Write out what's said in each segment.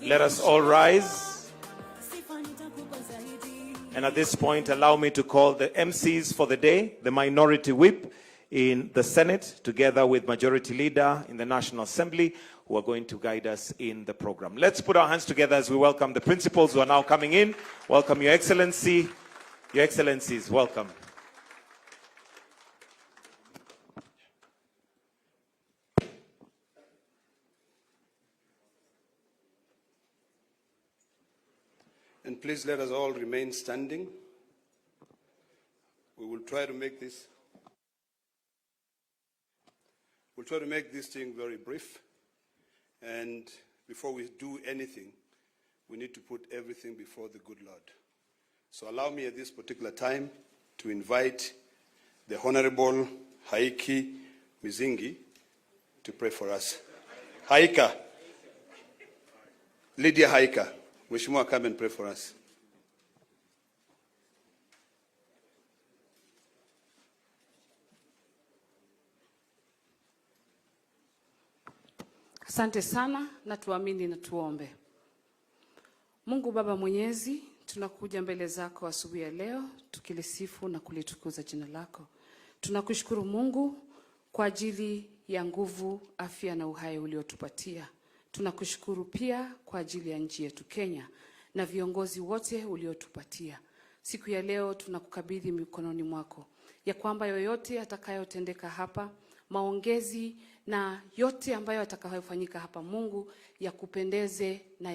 Let us all rise. And at this point, allow me to call the MCs for the day, the Minority Whip in the Senate, together with Majority Leader in the National Assembly, who are going to guide us in the program. Let's put our hands together as we welcome the principals who are now coming in. Welcome, Your Excellency. Your Excellencies, welcome. And please let us all remain standing. We will try to make this. We'll try to make this thing very brief. And before we do anything, we need to put everything before the good Lord. So allow me at this particular time to invite the Honorable Haiki Mizingi to pray for us. Haika. Lydia Haika. Mheshimiwa, come and pray for us. Asante sana na tuamini na tuombe. Mungu Baba Mwenyezi, tunakuja mbele zako asubuhi ya leo tukilisifu na kulitukuza jina lako. Tunakushukuru Mungu kwa ajili ya nguvu, afya na uhai uliotupatia. Tunakushukuru pia kwa ajili ya nchi yetu Kenya na viongozi wote uliotupatia. Siku ya leo tunakukabidhi mikononi mwako, ya kwamba yoyote atakayotendeka hapa, maongezi na yote ambayo atakayofanyika hapa, Mungu, ya kupendeze na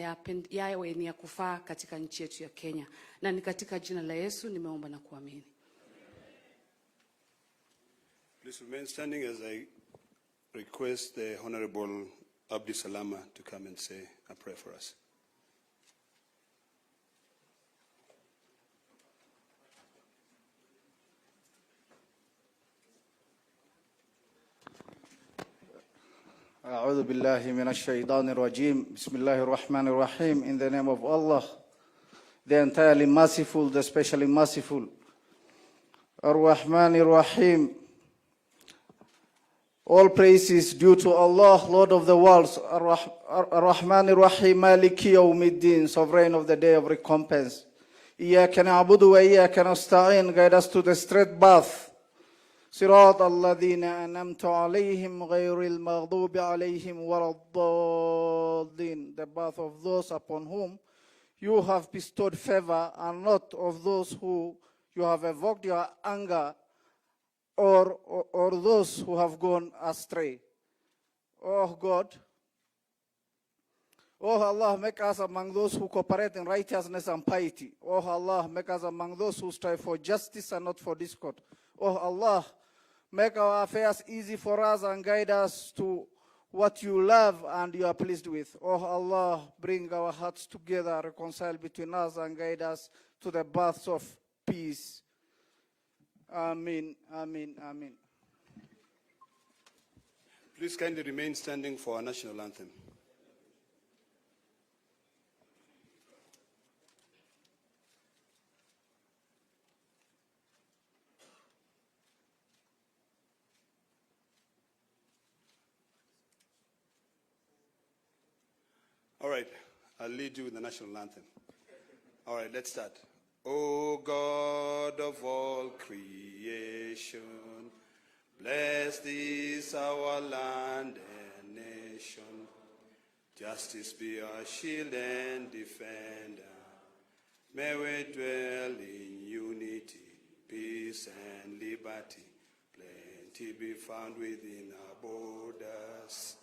yawe ni ya kufaa katika nchi yetu ya Kenya. Na ni katika jina la Yesu nimeomba na kuamini. Please remain standing as I request the Honorable Abdi Salama to come and say a prayer for us. أعوذ بالله من الشيطان الرجيم. بسم الله الرحمن الرحيم. In the name of Allah, the entirely merciful, the specially merciful. Ar-Rahman Ar-Rahim. All praise is due to Allah, Lord of the worlds. Ar-Rahman Ar-Rahim, Maliki Yawmiddin, sovereign of the day of recompense. Iyaka na'budu wa iyaka nasta'in. Guide us to the straight path. صراط الذين أنعمت عليهم غير المغضوب عليهم ولا الضالين. The path of those upon whom you have bestowed favor, and not of those who you have evoked your anger, or those who have gone astray. Oh God, oh Allah, make us among those who cooperate in righteousness and piety. Oh Allah, make us among those who strive for justice and not for discord. Oh Allah, make our affairs easy for us and guide us to what you love and you are pleased with. Oh Allah, bring our hearts together, reconcile between us and guide us to the paths of peace. Amen, amen, amen. Please kindly remain standing for our national anthem. All right, I'll lead you with the national anthem. All right, let's start. O God of all creation, bless this our land and nation. Justice be our shield and defender. May we dwell in unity, peace and liberty. Plenty be found within our borders.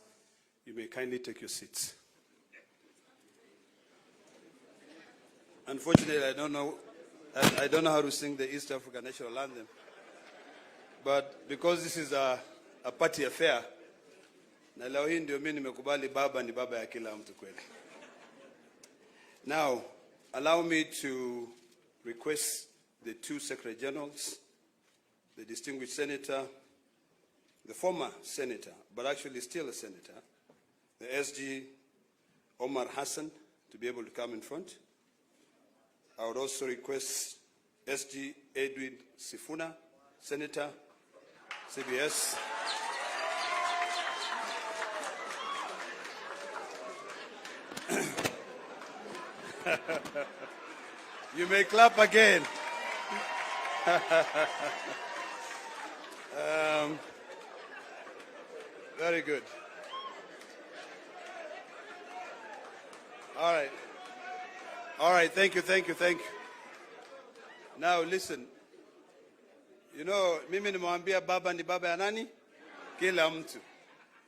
You may kindly take your seats. Unfortunately, I don't know how to sing the East African National Anthem. But because this is a party affair, na leo hii ndio mimi nimekubali baba ni baba ya kila mtu kweli. Now, allow me to request the two Secretary Generals, the distinguished senator, the former senator, but actually still a senator, the SG Omar Hassan, to be able to come in front. I would also request SG Edwin Sifuna, Senator, CBS. You may clap again. Very good. All right. All right, thank you. Now listen. You know, mimi nimwambia baba ni baba ya nani? Kila mtu.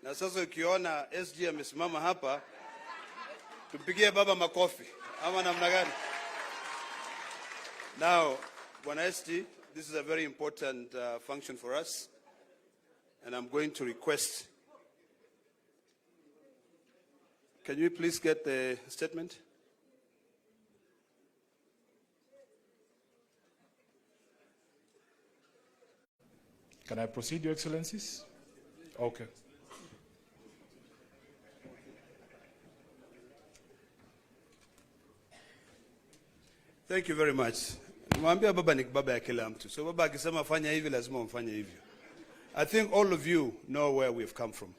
Na sasa ukiona SG amesimama hapa, tumpigie baba makofi. Ama namna gani? Now, Bwana SG, this is a very important function for us. And I'm going to request, can you please get the statement? Can I proceed, Your Excellencies? Okay. Thank you very much. Nimwambia baba ni baba ya kila mtu. So baba akisema fanya hivi lazima mfanye hivyo. I think all of you know where we've come from.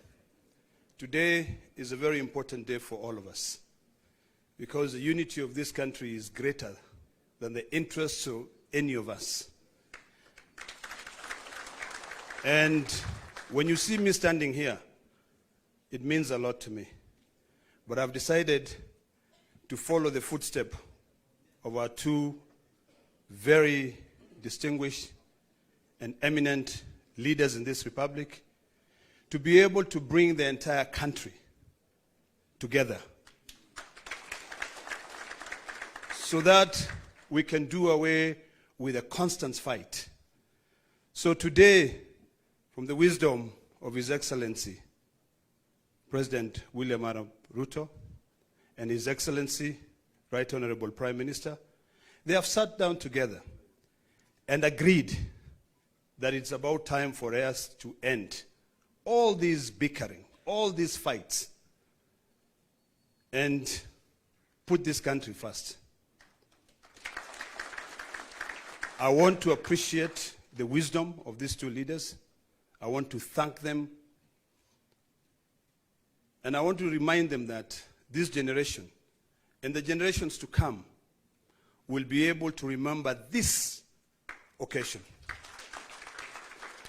Today is a very important day for all of us because the unity of this country is greater than the interests of any of us. And when you see me standing here, it means a lot to me. But I've decided to follow the footsteps of our two very distinguished and eminent leaders in this republic to be able to bring the entire country together so that we can do away with a constant fight. So today, from the wisdom of His Excellency, President RAILA-RUTO, and His Excellency, Right Honorable Prime Minister, they have sat down together and agreed that it's about time for us to end all these bickering, all these fights, and put this country first. I want to appreciate the wisdom of these two leaders. I want to thank them. And I want to remind them that this generation and the generations to come will be able to remember this occasion.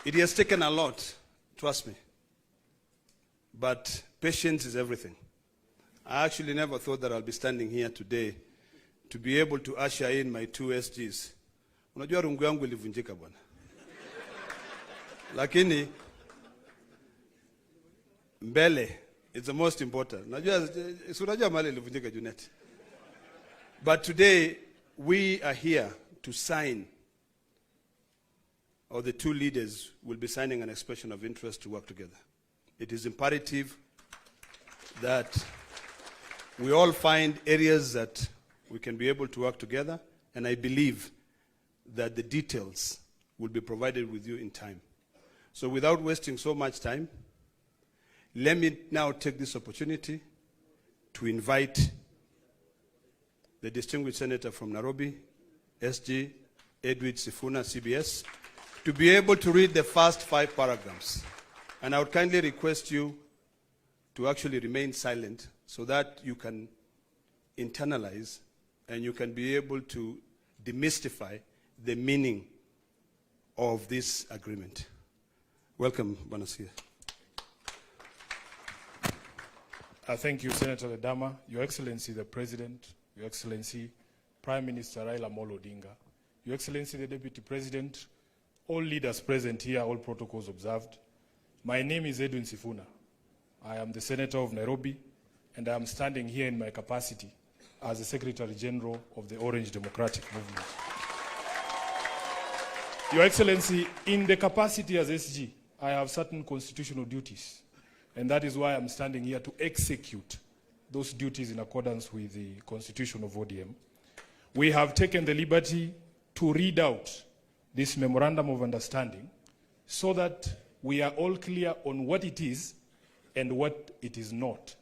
It has taken a lot, trust me. But patience is everything. I actually never thought that I'll be standing here today to be able to usher in my two SGs. Unajua rungu yangu ilivunjika bwana. Lakini mbele is the most important. Unajua mali ilivunjika Junet. But today we are here to sign, or the two leaders will be signing an expression of interest to work together. It is imperative that we all find areas that we can be able to work together, and I believe that the details will be provided with you in time. So without wasting so much time, let me now take this opportunity to invite the distinguished senator from Nairobi, SG Edward Sifuna, CBS, to be able to read the first 5 paragraphs. And I would kindly request you to actually remain silent so that you can internalize and you can be able to demystify the meaning of this agreement. Welcome, Banasia. Thank you, Senator Ledama, Your Excellency the President, Your Excellency Prime Minister Raila Amolo Odinga, Your Excellency the Deputy President, all leaders present here, all protocols observed. My name is Edwin Sifuna. I am the Senator of Nairobi, and I am standing here in my capacity as the Secretary General of the Orange Democratic Movement. Your Excellency, in the capacity as SG, I have certain constitutional duties, and that is why I'm standing here to execute those duties in accordance with the Constitution of ODM. We have taken the liberty to read out this memorandum of understanding so that we are all clear on what it is and what it is not.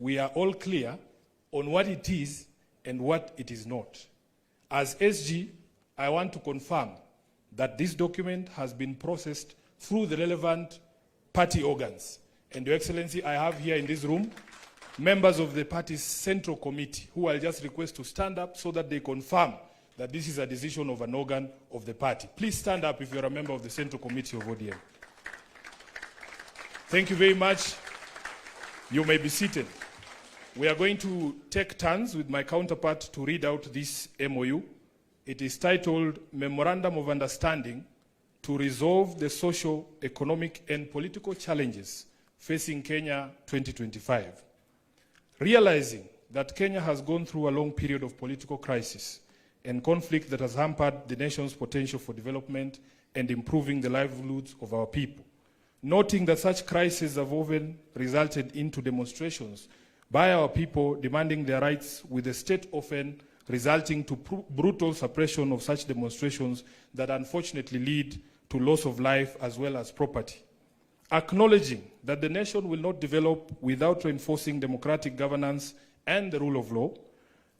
We are all clear on what it is and what it is not. As SG, I want to confirm that this document has been processed through the relevant party organs. And Your Excellency, I have here in this room members of the party's central committee, who I'll just request to stand up so that they confirm that this is a decision of an organ of the party. Please stand up if you're a member of the central committee of ODM. Thank you very much. You may be seated. We are going to take turns with my counterpart to read out this MoU. It is titled Memorandum of Understanding to Resolve the Social, Economic and Political Challenges Facing Kenya 2025. Realizing that Kenya has gone through a long period of political crisis and conflict that has hampered the nation's potential for development and improving the livelihoods of our people. Noting that such crises have often resulted into demonstrations by our people demanding their rights, with the state often resulting to brutal suppression of such demonstrations that unfortunately lead to loss of life as well as property. Acknowledging that the nation will not develop without reinforcing democratic governance and the rule of law,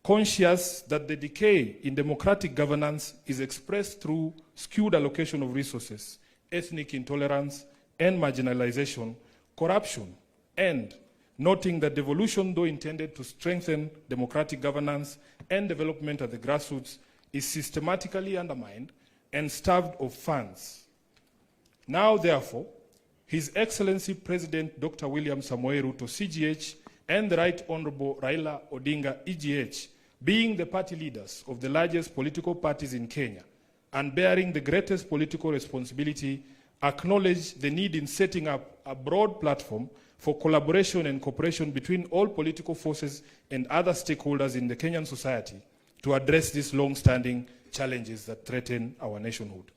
conscious that the decay in democratic governance is expressed through skewed allocation of resources, ethnic intolerance and marginalization, corruption, and noting that devolution, though intended to strengthen democratic governance and development at the grassroots, is systematically undermined and starved of funds. Now, therefore, His Excellency President Dr. William Samoei Ruto, CGH, and the Right Honorable Raila Odinga, EGH, being the party leaders of the largest political parties in Kenya and bearing the greatest political responsibility, acknowledge the need in setting up a broad platform for collaboration and cooperation between all political forces and other stakeholders in the Kenyan society to address these long-standing challenges that threaten our nationhood.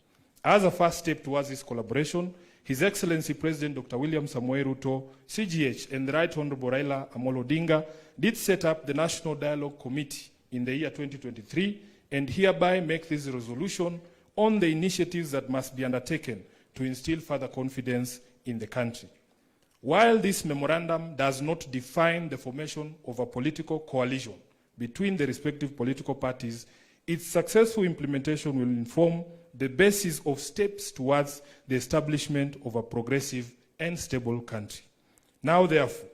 As a first step towards this collaboration, His Excellency President Dr. William Samoei Ruto, CGH, and the Right Honorable Raila Amolo Odinga did set up the National Dialogue Committee in the year 2023 and hereby make this resolution on the initiatives that must be undertaken to instill further confidence in the country. While this memorandum does not define the formation of a political coalition between the respective political parties, its successful implementation will inform the basis of steps towards the establishment of a progressive and stable country. Now, therefore,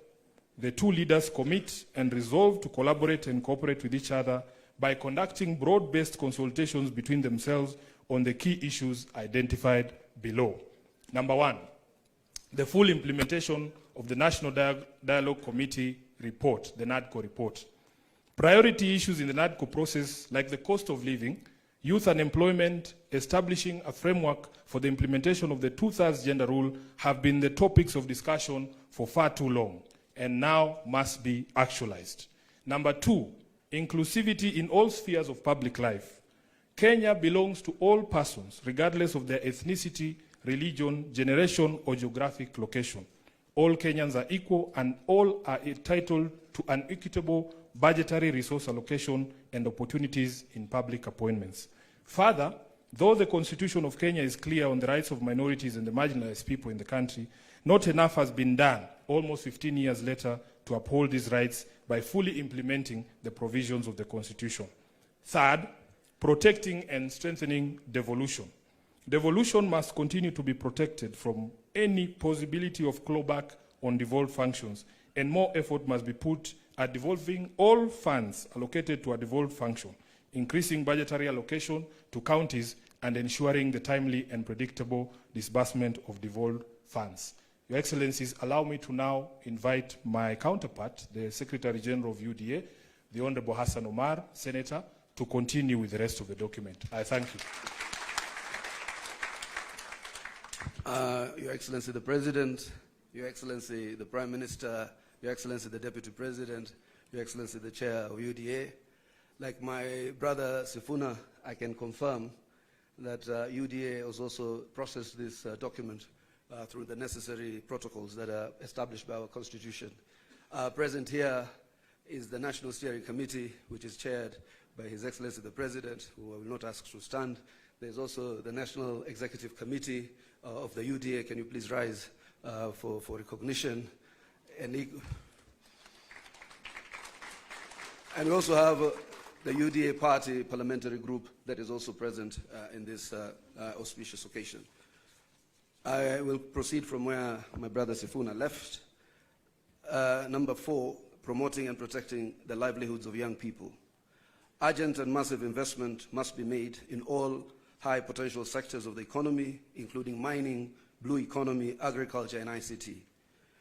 the two leaders commit and resolve to collaborate and cooperate with each other by conducting broad-based consultations between themselves on the key issues identified below. Number one, the full implementation of the National Dialogue Committee report, the NADCO report. Priority issues in the NADCO process, like the cost of living, youth unemployment, establishing a framework for the implementation of the 2/3 gender rule, have been the topics of discussion for far too long and now must be actualized. Number two, inclusivity in all spheres of public life. Kenya belongs to all persons, regardless of their ethnicity, religion, generation, or geographic location. All Kenyans are equal and all are entitled to an equitable budgetary resource allocation and opportunities in public appointments. Further, though the Constitution of Kenya is clear on the rights of minorities and the marginalized people in the country, not enough has been done, almost 15 years later, to uphold these rights by fully implementing the provisions of the Constitution. Third, protecting and strengthening devolution. Devolution must continue to be protected from any possibility of clawback on devolved functions, and more effort must be put at devolving all funds allocated to a devolved function, increasing budgetary allocation to counties, and ensuring the timely and predictable disbursement of devolved funds. Your Excellencies, allow me to now invite my counterpart, the Secretary General of UDA, the Honorable Hassan Omar, Senator, to continue with the rest of the document. I thank you. Your Excellency the President, Your Excellency the Prime Minister, Your Excellency the Deputy President, Your Excellency the Chair of UDA. Like my brother Sifuna, I can confirm that UDA has also processed this document through the necessary protocols that are established by our Constitution. Present here is the National Steering Committee, which is chaired by His Excellency the President, who I will not ask to stand. There's also the National Executive Committee of the UDA. Can you please rise for recognition? And we also have the UDA Party Parliamentary Group that is also present in this auspicious occasion. I will proceed from where my brother Sifuna left. Number 4, promoting and protecting the livelihoods of young people. Urgent and massive investment must be made in all high potential sectors of the economy, including mining, blue economy, agriculture, and ICT,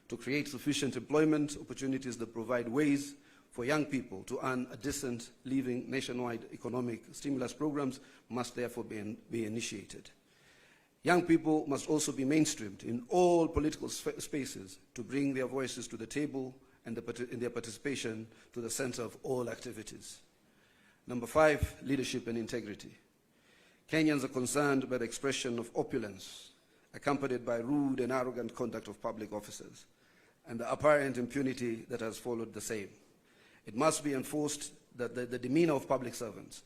to create sufficient employment opportunities that provide ways for young people to earn a decent living. Nationwide economic stimulus programs must therefore be initiated. Young people must also be mainstreamed in all political spaces to bring their voices to the table and their participation to the center of all activities. Number 5, leadership and integrity. Kenyans are concerned by the expression of opulence, accompanied by rude and arrogant conduct of public officers, and the apparent impunity that has followed the same. It must be enforced that the demeanor of public servants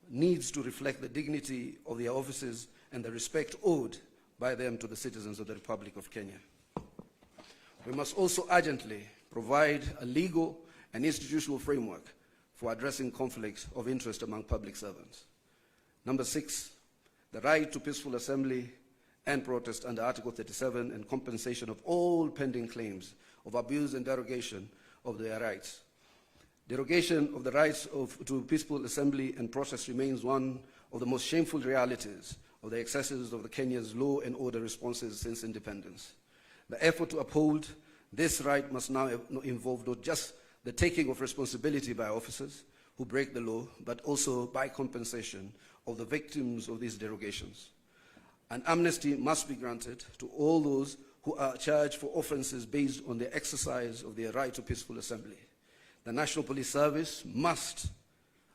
needs to reflect the dignity of their offices and the respect owed by them to the citizens of the Republic of Kenya. We must also urgently provide a legal and institutional framework for addressing conflicts of interest among public servants. Number 6, the right to peaceful assembly and protest under Article 37 and compensation of all pending claims of abuse and derogation of their rights. Derogation of the rights to peaceful assembly and protest remains one of the most shameful realities of the excesses of Kenya's law and order responses since independence. The effort to uphold this right must now involve not just the taking of responsibility by officers who break the law, but also by compensation of the victims of these derogations. An amnesty must be granted to all those who are charged for offenses based on the exercise of their right to peaceful assembly. The National Police Service must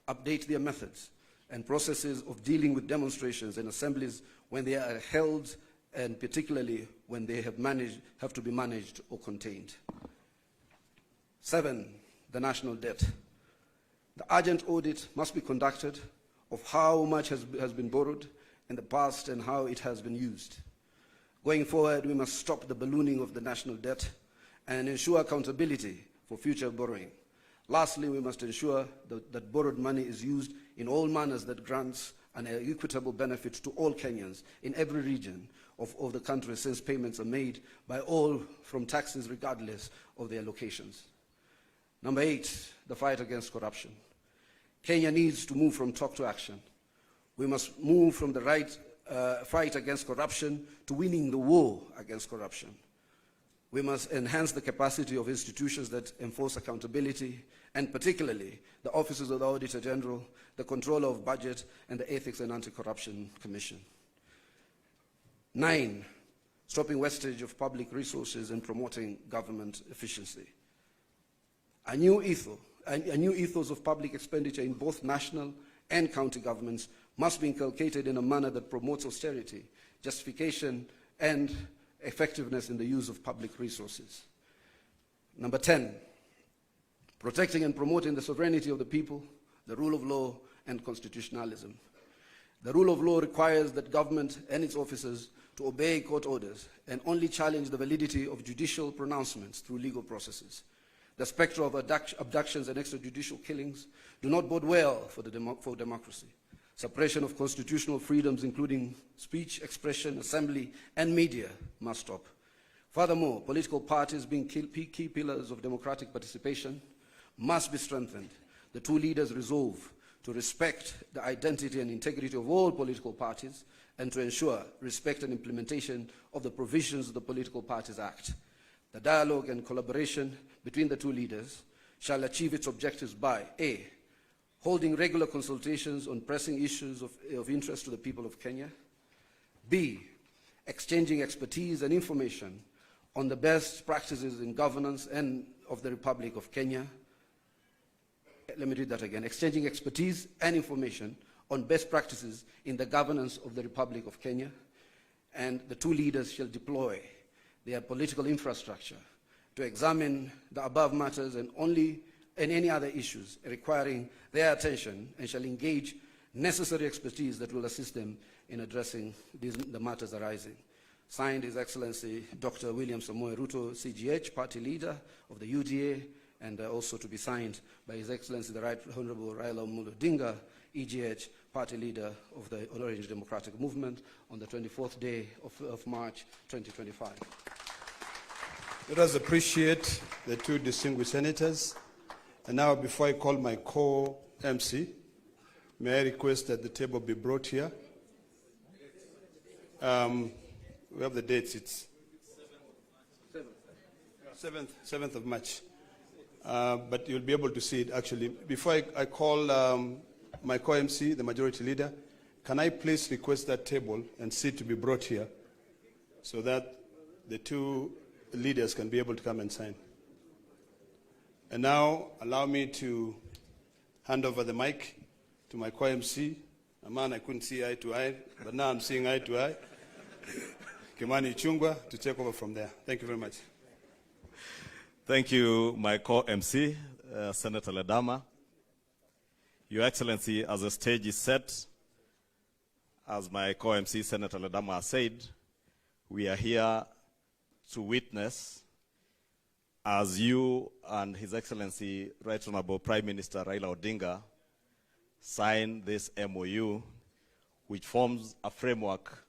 update their methods and processes of dealing with demonstrations and assemblies when they are held, and particularly when they have to be managed or contained. 7, the national debt. The urgent audit must be conducted of how much has been borrowed in the past and how it has been used. Going forward, we must stop the ballooning of the national debt and ensure accountability for future borrowing. Lastly, we must ensure that borrowed money is used in all manners that grants an equitable benefit to all Kenyans in every region of the country, since payments are made by all from taxes regardless of their locations. Number 8, the fight against corruption. Kenya needs to move from talk to action. We must move from the fight against corruption to winning the war against corruption. We must enhance the capacity of institutions that enforce accountability, and particularly the offices of the Auditor General, the Controller of Budget, and the Ethics and Anti-Corruption Commission. 9, stopping wastage of public resources and promoting government efficiency. A new ethos of public expenditure in both national and county governments must be inculcated in a manner that promotes austerity, justification, and effectiveness in the use of public resources. Number 10, protecting and promoting the sovereignty of the people, the rule of law, and constitutionalism. The rule of law requires that government and its officers to obey court orders and only challenge the validity of judicial pronouncements through legal processes. The specter of abductions and extrajudicial killings do not bode well for democracy. Suppression of constitutional freedoms, including speech, expression, assembly, and media, must stop. Furthermore, political parties, being key pillars of democratic participation, must be strengthened. The two leaders resolve to respect the identity and integrity of all political parties and to ensure respect and implementation of the provisions of the Political Parties Act. The dialogue and collaboration between the two leaders shall achieve its objectives by A, holding regular consultations on pressing issues of interest to the people of Kenya. B, exchanging expertise and information on the best practices in governance and of the Republic of Kenya. Let me read that again. Exchanging expertise and information on best practices in the governance of the Republic of Kenya. And the two leaders shall deploy their political infrastructure to examine the above matters and any other issues requiring their attention, and shall engage necessary expertise that will assist them in addressing the matters arising. Signed, His Excellency Dr. William Samoei Ruto, CGH, Party Leader of the UDA, and also to be signed by His Excellency the Right Honorable Raila-Amolo Odinga, EGH, Party Leader of the Orange Democratic Movement, on the 24th day of March 2025. Let us appreciate the two distinguished senators. And now, before I call my co-MC, may I request that the table be brought here? We have the dates. It's 7th of March. But you'll be able to see it actually. Before I call my co-MC, the majority leader, can I please request that table and seat to be brought here so that the two leaders can be able to come and sign. And now, allow me to hand over the mic to my co-MC, a man I couldn't see eye to eye, but now I'm seeing eye to eye, Kimani Ichung'wah, to take over from there. Thank you very much. Thank you, my co-MC, Senator Ledama. Your Excellency, as the stage is set, as my co-MC, Senator Ledama, has said, we are here to witness as you and His Excellency Right Honorable Prime Minister Raila Odinga sign this MoU, which forms a framework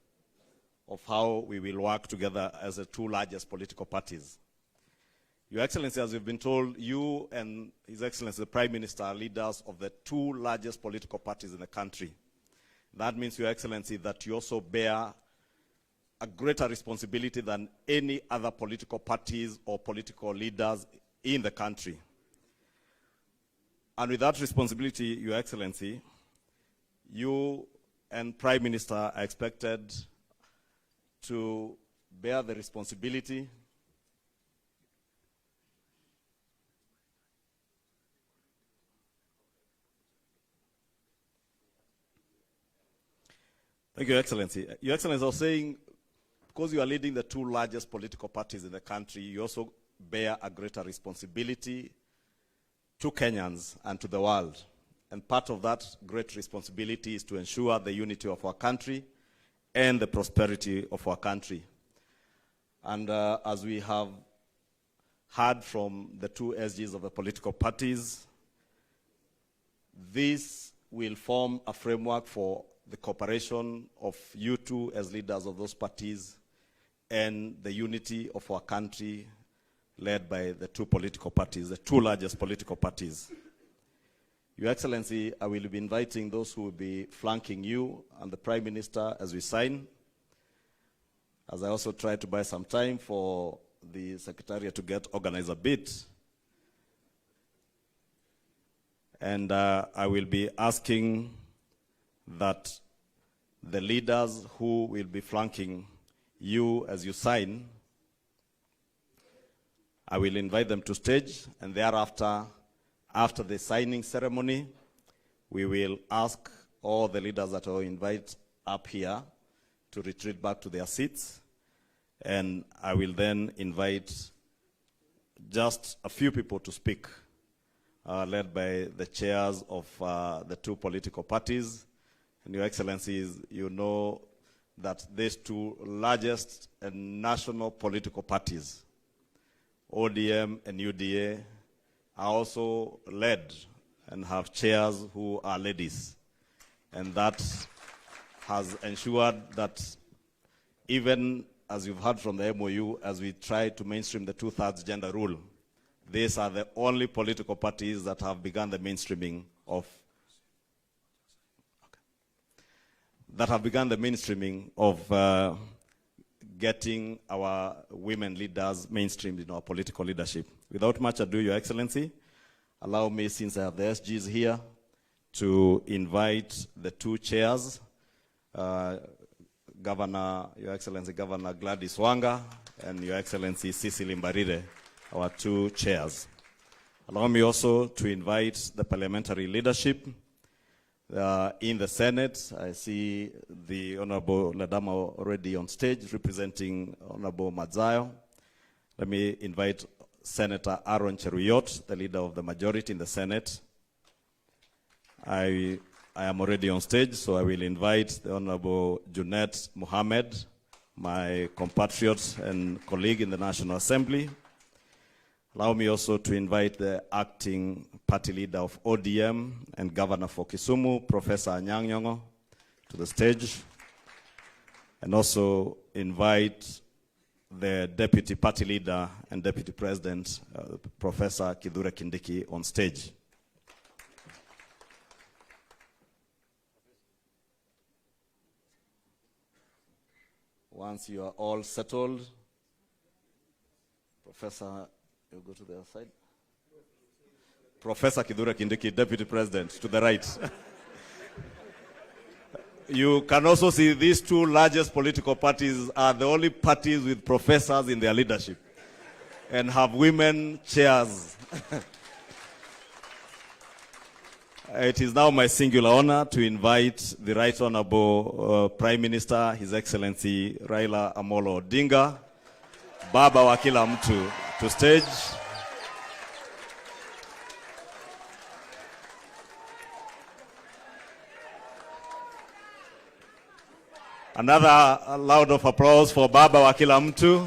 of how we will work together as the two largest political parties. Your Excellency, as you've been told, you and His Excellency the Prime Minister are leaders of the two largest political parties in the country. That means, Your Excellency, that you also bear a greater responsibility than any other political parties or political leaders in the country. And with that responsibility, Your Excellency, you and Prime Minister are expected to bear the responsibility Thank you, Your Excellency. Your Excellency, I was saying, because you are leading the two largest political parties in the country, you also bear a greater responsibility to Kenyans and to the world. And part of that great responsibility is to ensure the unity of our country and the prosperity of our country. And as we have heard from the two SGs of the political parties, this will form a framework for the cooperation of you two as leaders of those parties and the unity of our country led by the two political parties, the two largest political parties. Your Excellency, I will be inviting those who will be flanking you and the Prime Minister as we sign, as I also try to buy some time for the Secretariat to get organized a bit. And I will be asking that the leaders who will be flanking you as you sign, I will invite them to stage, and thereafter, after the signing ceremony, we will ask all the leaders that I invite up here to retreat back to their seats, and I will then invite just a few people to speak, led by the chairs of the two political parties. And Your Excellencies, you know that these two largest and national political parties, ODM and UDA, are also led and have chairs who are ladies. And that has ensured that even as you've heard from the MoU, as we try to mainstream the 2/3 gender rule, these are the only political parties that have begun the mainstreaming of getting our women leaders mainstreamed in our political leadership. Without much ado, Your Excellency, allow me, since I have the SGs here, to invite the two chairs, Governor, Your Excellency, Governor Gladys Wanga, and Your Excellency Cecily Mbarire, our two chairs. Allow me also to invite the parliamentary leadership. In the Senate, I see the Honorable Ledama already on stage representing Honorable Madzayo. Let me invite Senator Aaron Cheruyot, the leader of the majority in the Senate. I am already on stage, so I will invite the Honorable Junet Mohammed, my compatriot and colleague in the National Assembly. Allow me also to invite the acting party leader of ODM and governor for Kisumu, Professor Anyang' Nyong'o, to the stage. And also invite the Deputy Party Leader and Deputy President, Professor Kithure Kindiki, on stage. Once you are all settled, Professor, you go to the other side. Professor Kithure Kindiki, Deputy President, to the right. You can also see these two largest political parties are the only parties with professors in their leadership and have women chairs. It is now my singular honor to invite the Right Honorable Prime Minister, His Excellency Raila Amolo Odinga, Baba wa kila mtu, to stage. Another loud of applause for Baba wa kila mtu.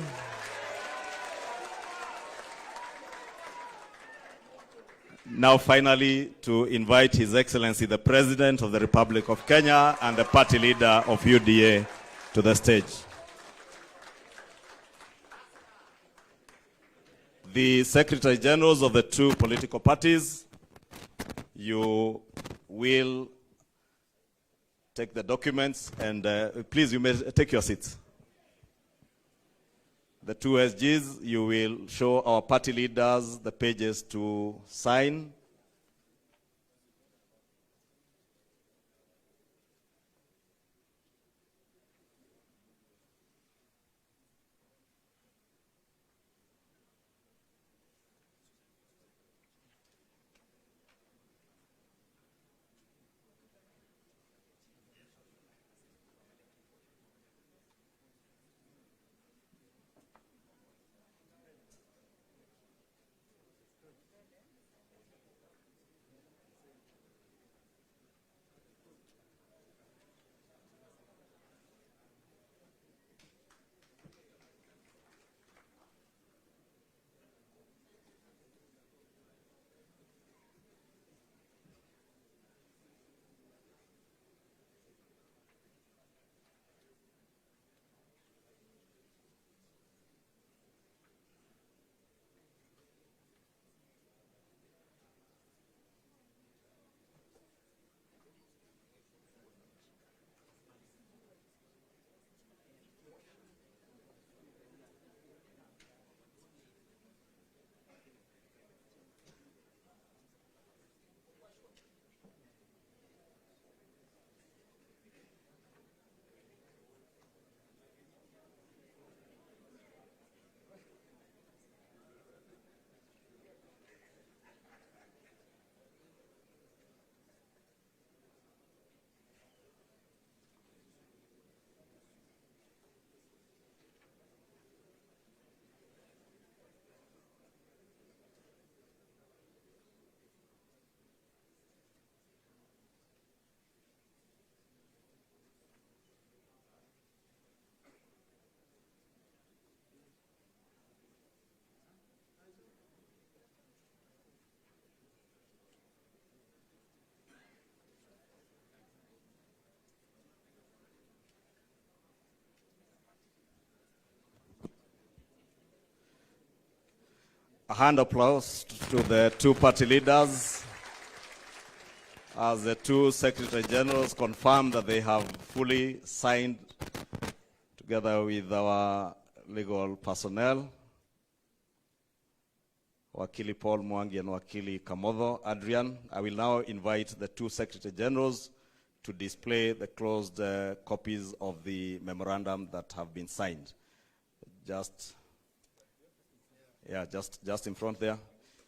Now finally to invite His Excellency the President of the Republic of Kenya and the party leader of UDA to the stage. The Secretary Generals of the two political parties, you will take the documents and please, you may take your seats. The two SGs, you will show our party leaders the pages to sign. A hand applause to the two party leaders as the two Secretary Generals confirm that they have fully signed together with our legal personnel, Wakili Paul Mwangi and Wakili Kamodho Adrian. I will now invite the two Secretary Generals to display the closed copies of the memorandum that have been signed. Just in front there.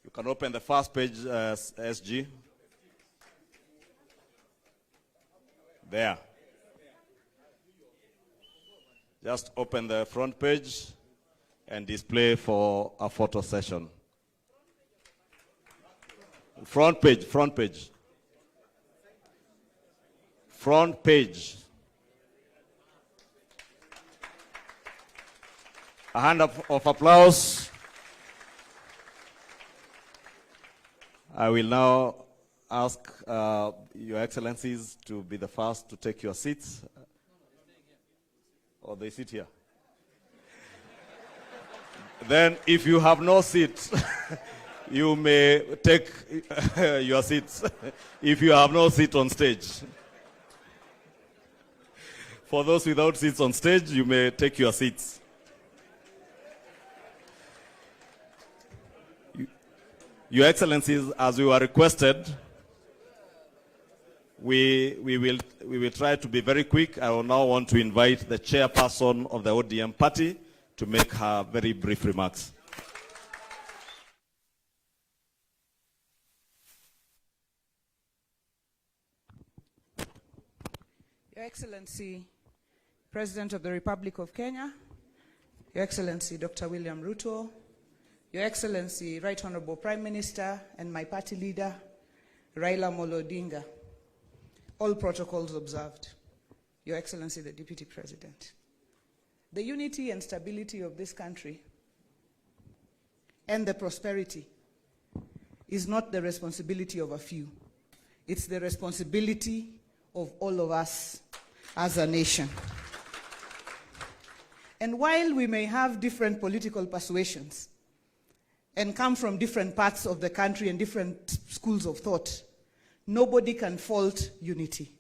You can open the first page, SG. There. Just open the front page and display for a photo session. Front page, front page. Front page. A hand of applause. I will now ask Your Excellencies to be the first to take your seats. Or they sit here. Then if you have no seat, you may take your seats. If you have no seat on stage. For those without seats on stage, you may take your seats. Your Excellencies, as we were requested, we will try to be very quick. I will now want to invite the chairperson of the ODM party to make her very brief remarks. Your Excellency, President of the Republic of Kenya, Your Excellency, Dr. William Ruto, Your Excellency, Right Honorable Prime Minister, and my party leader, RAILA-RUTO, all protocols observed. Your Excellency, the Deputy President. The unity and stability of this country and the prosperity is not the responsibility of a few. It's the responsibility of all of us as a nation. And while we may have different political persuasions and come from different parts of the country and different schools of thought, nobody can fault unity.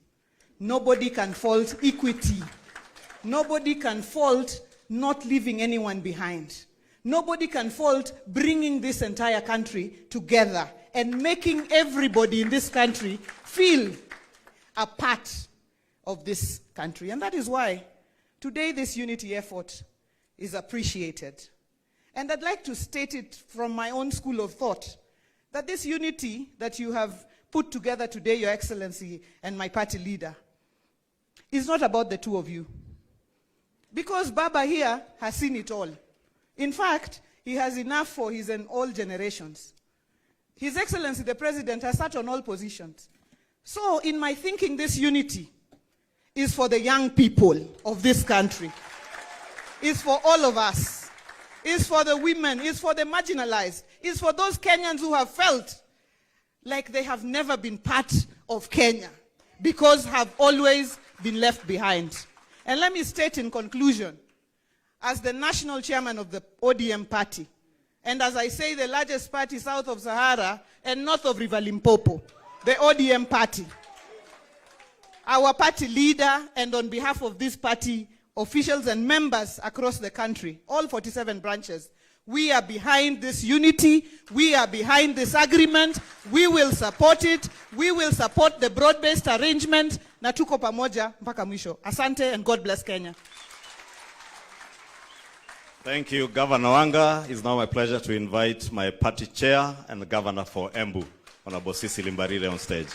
Nobody can fault equity. Nobody can fault not leaving anyone behind. Nobody can fault bringing this entire country together and making everybody in this country feel a part of this country. And that is why today this unity effort is appreciated. And I'd like to state it from my own school of thought, that this unity that you have put together today, Your Excellency and my party leader, is not about the two of you. Because Baba here has seen it all. In fact, he has enough for his and all generations. His Excellency, the President, has sat on all positions. So in my thinking, this unity is for the young people of this country. It's for all of us. It's for the women. It's for the marginalized. It's for those Kenyans who have felt like they have never been part of Kenya because have always been left behind. And let me state in conclusion, as the national chairman of the ODM party, and as I say, the largest party south of Sahara and north of River Limpopo, the ODM party, our party leader, and on behalf of this party, officials and members across the country, all 47 branches, we are behind this unity. We are behind this agreement. We will support it. We will support the broad-based arrangement. Na tuko pamoja mpaka mwisho. Asante and God bless Kenya. Thank you, Governor Wanga. It's now my pleasure to invite my party chair and the governor for Embu, Honorable Sisi Limbarire, on stage.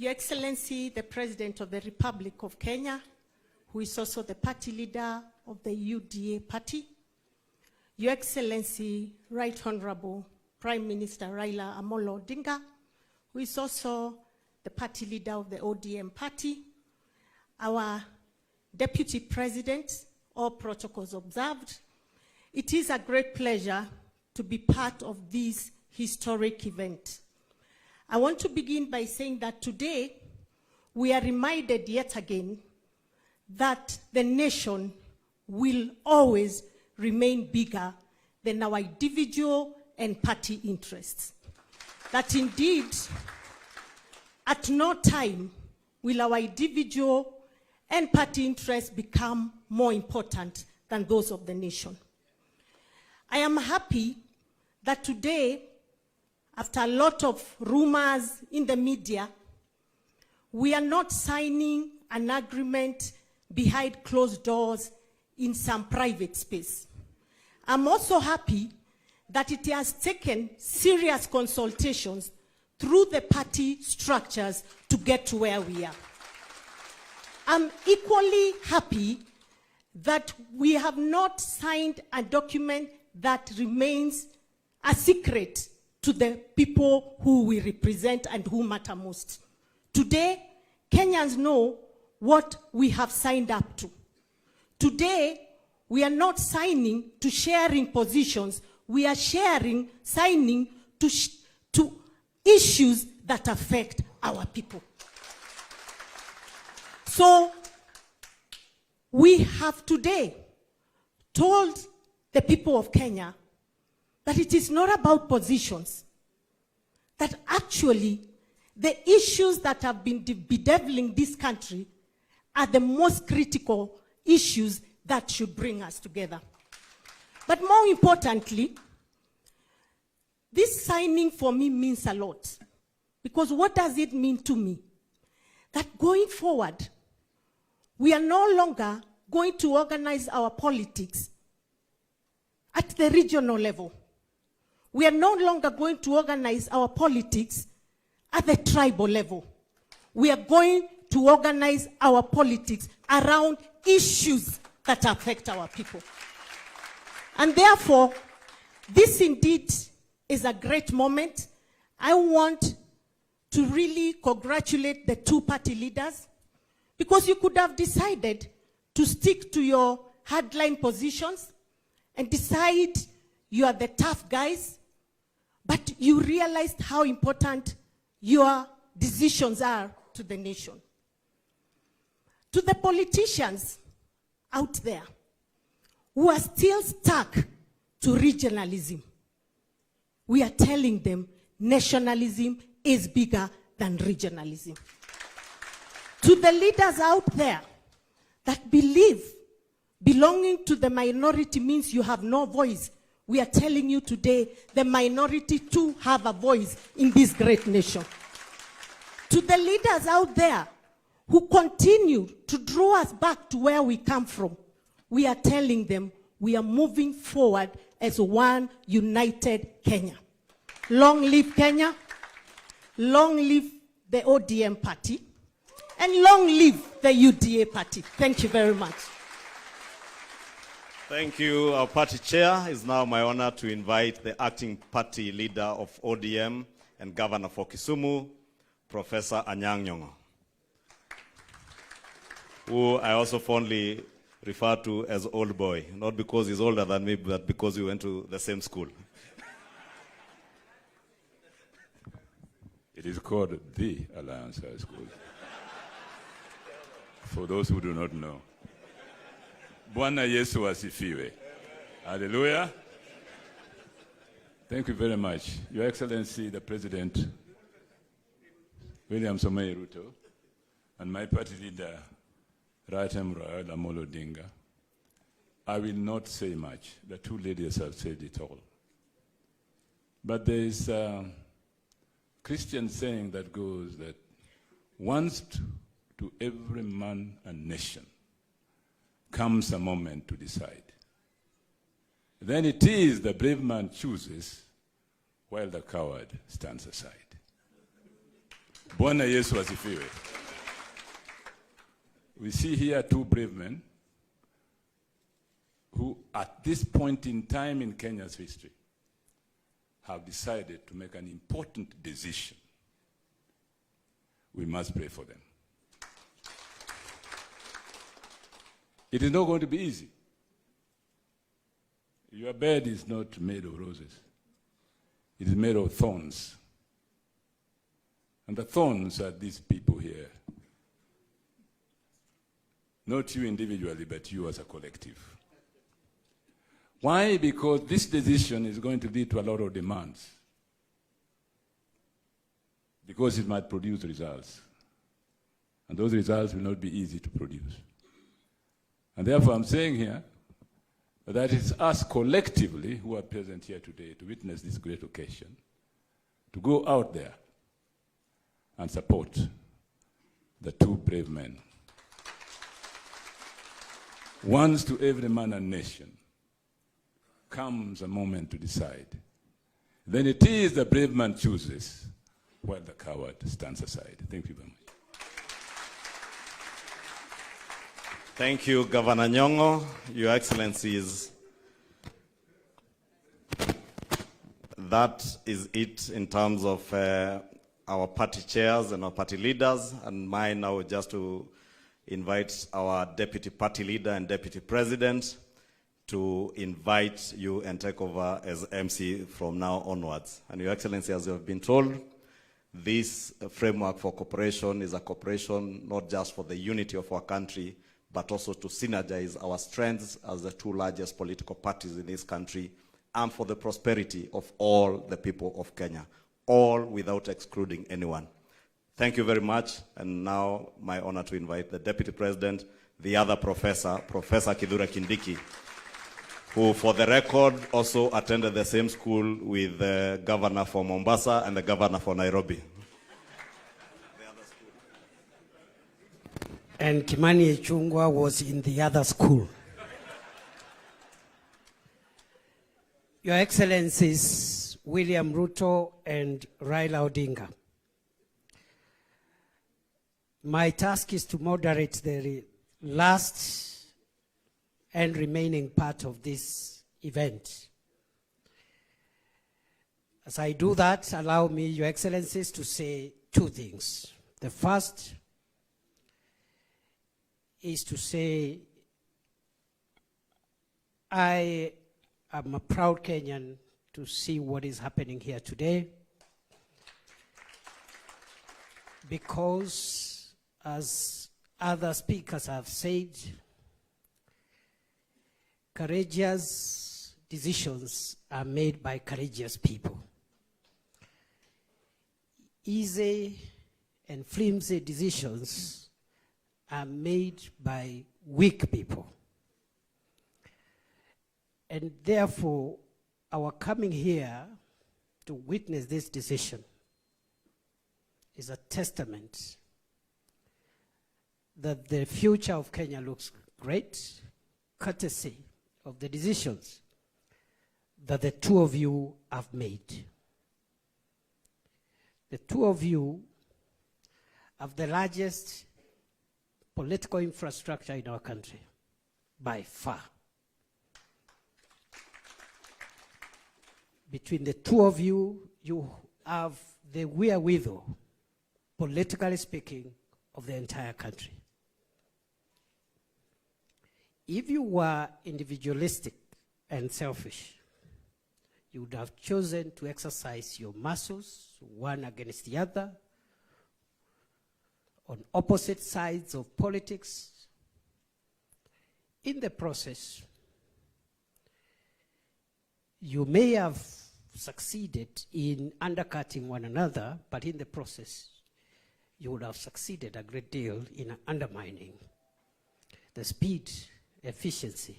Your Excellency, the President of the Republic of Kenya, who is also the party leader of the UDA party, Your Excellency, Right Honorable Prime Minister Raila Amolo Odinga, who is also the party leader of the ODM party, our Deputy President, all protocols observed. It is a great pleasure to be part of this historic event. I want to begin by saying that today we are reminded yet again that the nation will always remain bigger than our individual and party interests. That indeed, at no time will our individual and party interests become more important than those of the nation. I am happy that today, after a lot of rumors in the media, we are not signing an agreement behind closed doors in some private space. I'm also happy that it has taken serious consultations through the party structures to get to where we are. I'm equally happy that we have not signed a document that remains a secret to the people who we represent and who matter most. Today, Kenyans know what we have signed up to. Today, we are not signing to sharing positions. We are signing to issues that affect our people. So we have today told the people of Kenya that it is not about positions, that actually the issues that have been bedeviling this country are the most critical issues that should bring us together. But more importantly, this signing for me means a lot. Because what does it mean to me? That going forward, we are no longer going to organize our politics at the regional level. We are no longer going to organize our politics at the tribal level. We are going to organize our politics around issues that affect our people. And therefore, this indeed is a great moment. I want to really congratulate the two party leaders, because you could have decided to stick to your hardline positions and decide you are the tough guys, but you realized how important your decisions are to the nation. To the politicians out there who are still stuck to regionalism, we are telling them nationalism is bigger than regionalism. To the leaders out there that believe belonging to the minority means you have no voice, we are telling you today the minority too have a voice in this great nation. To the leaders out there who continue to draw us back to where we come from, we are telling them we are moving forward as one united Kenya. Long live Kenya, long live the ODM party, and long live the UDA party. Thank you very much. Thank you. Our party chair. It's now my honor to invite the acting party leader of ODM and governor for Kisumu, Professor Anyang' Nyong'o, who I also fondly refer to as old boy, not because he's older than me, but because we went to the same school. It is called the Alliance High School. For those who do not know. Bwana Yesu asifiwe. Hallelujah. Thank you very much. Your Excellency, the President, RAILA-RUTO, and my party leader, RAILA-RUTO. I will not say much. The two ladies have said it all. But there is a Christian saying that goes that once to every man and nation comes a moment to decide. Then it is the brave man chooses while the coward stands aside. Bwana Yesu asifiwe. We see here two brave men who at this point in time in Kenya's history have decided to make an important decision. We must pray for them. It is not going to be easy. Your bed is not made of roses. It is made of thorns. And the thorns are these people here. Not you individually, but you as a collective. Why? Because this decision is going to lead to a lot of demands. Because it might produce results. And those results will not be easy to produce. And therefore I'm saying here that it's us collectively who are present here today to witness this great occasion, to go out there and support the two brave men. Once to every man and nation comes a moment to decide. Then it is the brave man chooses while the coward stands aside. Thank you very much. Thank you, Governor Nyong'o. Your Excellencies, that is it in terms of our party chairs and our party leaders, and mine now just to invite our deputy party leader and deputy president to invite you and take over as MC from now onwards. And Your Excellency, as you have been told, This framework for cooperation is a cooperation not just for the unity of our country, but also to synergize our strengths as the two largest political parties in this country, and for the prosperity of all the people of Kenya, all without excluding anyone. Thank you very much, and now my honor to invite the Deputy President, the other professor, Professor Kithure Kindiki, who, for the record, also attended the same school with the governor for Mombasa and the governor for Nairobi. And Kimani Ichung'wah was in the other school. Your Excellencies, William Ruto and Raila Odinga, my task is to moderate the last and remaining part of this event. As I do that, allow me, Your Excellencies, to say two things. The first is to say I am a proud Kenyan to see what is happening here today, because, as other speakers have said, courageous decisions are made by courageous people. Easy and flimsy decisions are made by weak people. And therefore, our coming here to witness this decision is a testament that the future of Kenya looks great, courtesy of the decisions that the two of you have made. The two of you have the largest political infrastructure in our country, by far. Between the two of you, you have the wherewithal, politically speaking, of the entire country. If you were individualistic and selfish, you would have chosen to exercise your muscles, one against the other, on opposite sides of politics. In the process, you may have succeeded in undercutting one another, but in the process, you would have succeeded a great deal in undermining the speed, efficiency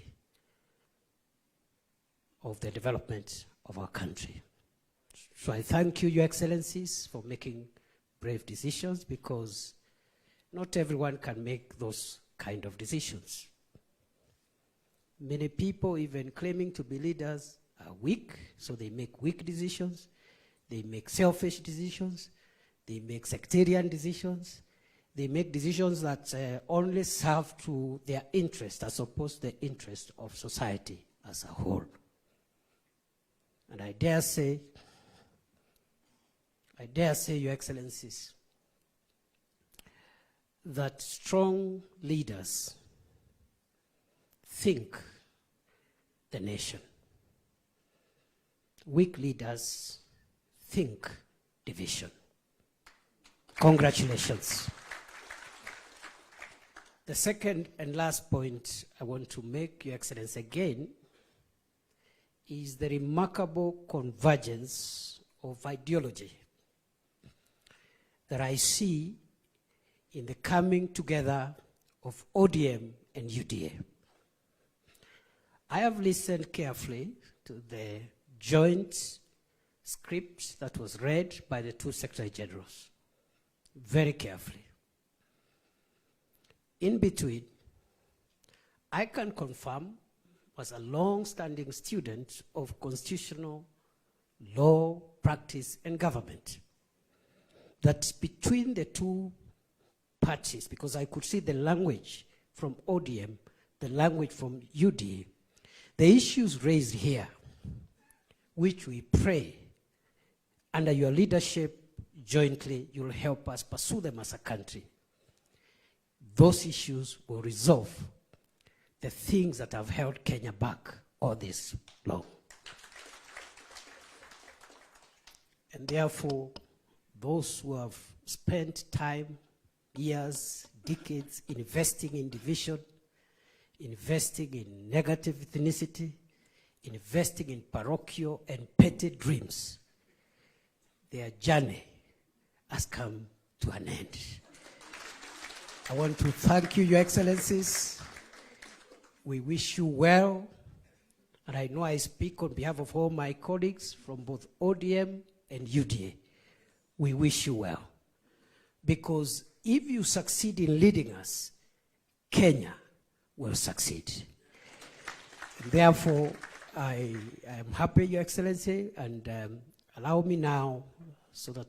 of the development of our country. So I thank you, Your Excellencies, for making brave decisions, because not everyone can make those kind of decisions. Many people, even claiming to be leaders, are weak, so they make weak decisions. They make selfish decisions. They make sectarian decisions. They make decisions that only serve to their interest as opposed to the interest of society as a whole. And I dare say, Your Excellencies, that strong leaders think the nation. Weak leaders think division. Congratulations. The second and last point I want to make, Your Excellency, again, is the remarkable convergence of ideology that I see in the coming together of ODM and UDA. I have listened carefully to the joint script that was read by the two Secretary Generals, very carefully. In between, I can confirm, as a long-standing student of constitutional law, practice, and government, that between the two parties, because I could see the language from ODM, the language from UDA, the issues raised here, which we pray under your leadership jointly, you'll help us pursue them as a country. Those issues will resolve the things that have held Kenya back all this long. And therefore, those who have spent time, years, decades investing in division, investing in negative ethnicity, investing in parochial and petty dreams, their journey has come to an end. I want to thank you, Your Excellencies. We wish you well, and I know I speak on behalf of all my colleagues from both ODM and UDA. We wish you well, because if you succeed in leading us, Kenya will succeed. And therefore, I am happy, Your Excellency, and allow me now, so that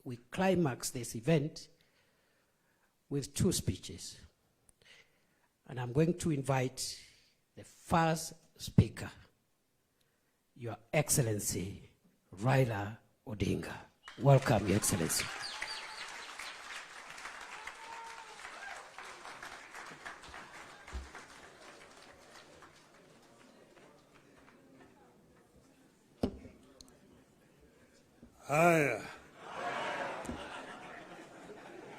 we climax this event with 2 speeches. And I'm going to invite the first speaker, Your Excellency, Raila Odinga. Welcome, Your Excellency. Hi.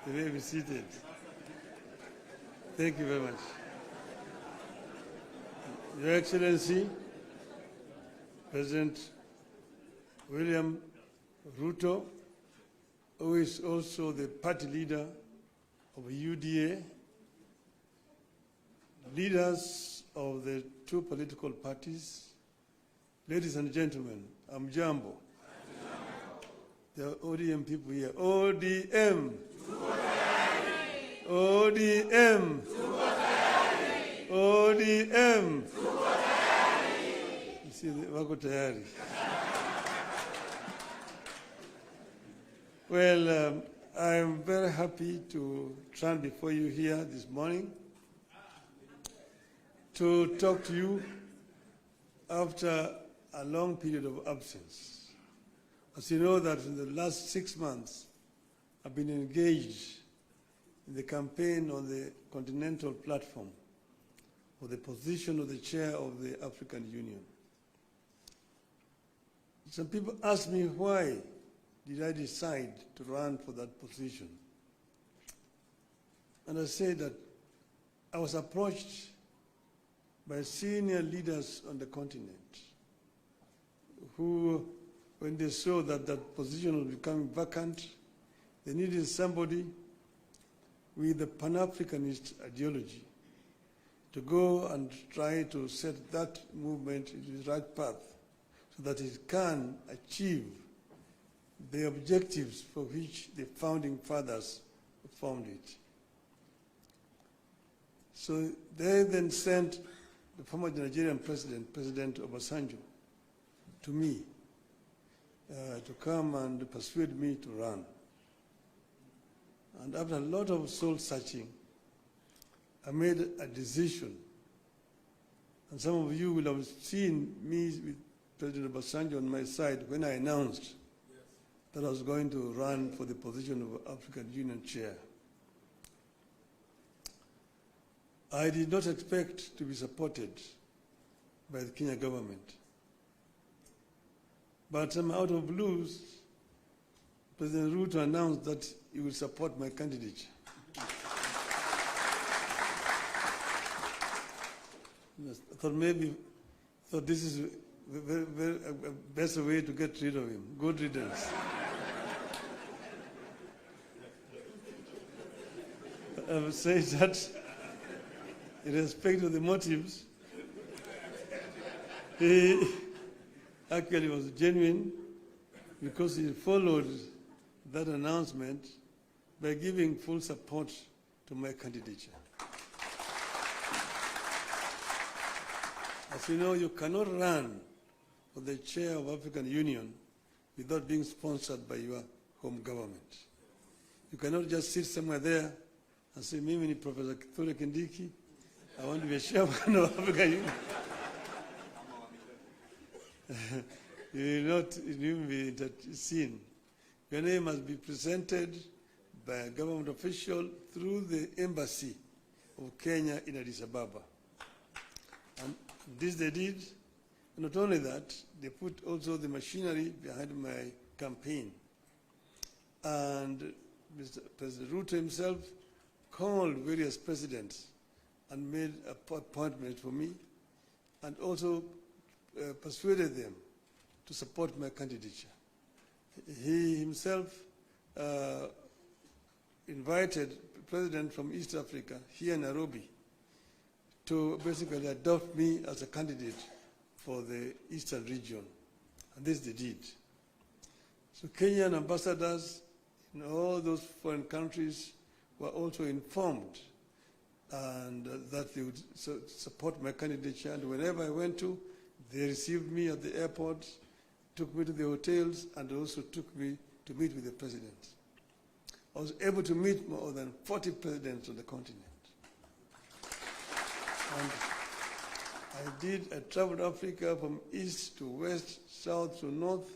You may be seated. Thank you very much. Your Excellency, President William Ruto, who is also the party leader of UDA, leaders of the 2 political parties, ladies and gentlemen, I'm Jambo. There are ODM people here. ODM. ODM. ODM. You see, wako tayari. Well, I'm very happy to stand before you here this morning to talk to you after a long period of absence. As you know, that in the last 6 months, I've been engaged in the campaign on the continental platform for the position of the chair of the African Union. Some people ask me, why did I decide to run for that position? And I say that I was approached by senior leaders on the continent who, when they saw that that position was becoming vacant, they needed somebody with a Pan-Africanist ideology to go and try to set that movement into the right path so that it can achieve the objectives for which the founding fathers formed it. So they then sent the former Nigerian president, President Obasanjo, to me to come and persuade me to run. And after a lot of soul searching, I made a decision. And some of you will have seen me with President Obasanjo on my side when I announced that I was going to run for the position of African Union chair. I did not expect to be supported by the Kenya government. But out of blues, President Ruto announced that he will support my candidature. I thought this is a better way to get rid of him. Good riddance. I would say that, in respect of the motives, he actually was genuine because he followed that announcement by giving full support to my candidature. As you know, you cannot run for the chair of African Union without being sponsored by your home government. You cannot just sit somewhere there and say, Mimi ni Professor Kithure Kindiki, I want to be a chairman of African Union. You will not even be seen. Your name must be presented by a government official through the embassy of Kenya in Addis Ababa. And this they did. Not only that, they put also the machinery behind my campaign. And Mr. President Ruto himself called various presidents and made appointments for me, and also persuaded them to support my candidature. He himself invited the president from East Africa here in Nairobi to basically adopt me as a candidate for the Eastern region, and this they did. So Kenyan ambassadors in all those foreign countries were also informed and that they would support my candidature, and whenever I went to, they received me at the airport, took me to the hotels, and also took me to meet with the president. I was able to meet more than 40 presidents on the continent. And I traveled Africa from east to west, south to north,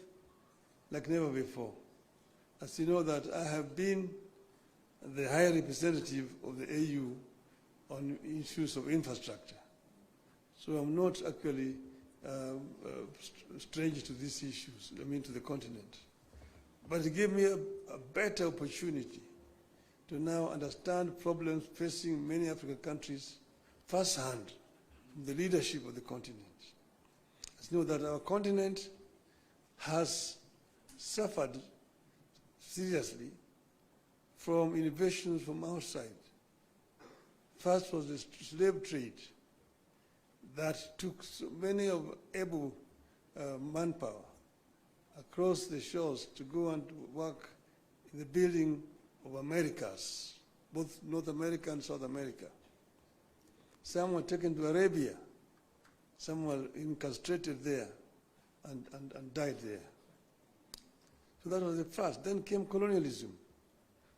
like never before. As you know that I have been the high representative of the AU on issues of infrastructure. So I'm not actually strange to these issues, to the continent. But it gave me a better opportunity to now understand problems facing many African countries firsthand from the leadership of the continent. As you know that our continent has suffered seriously from innovations from outside. First was the slave trade that took so many of able manpower across the shores to go and work in the building of Americas, both North America and South America. Some were taken to Arabia, some were incarcerated there and died there. So that was the first. Then came colonialism,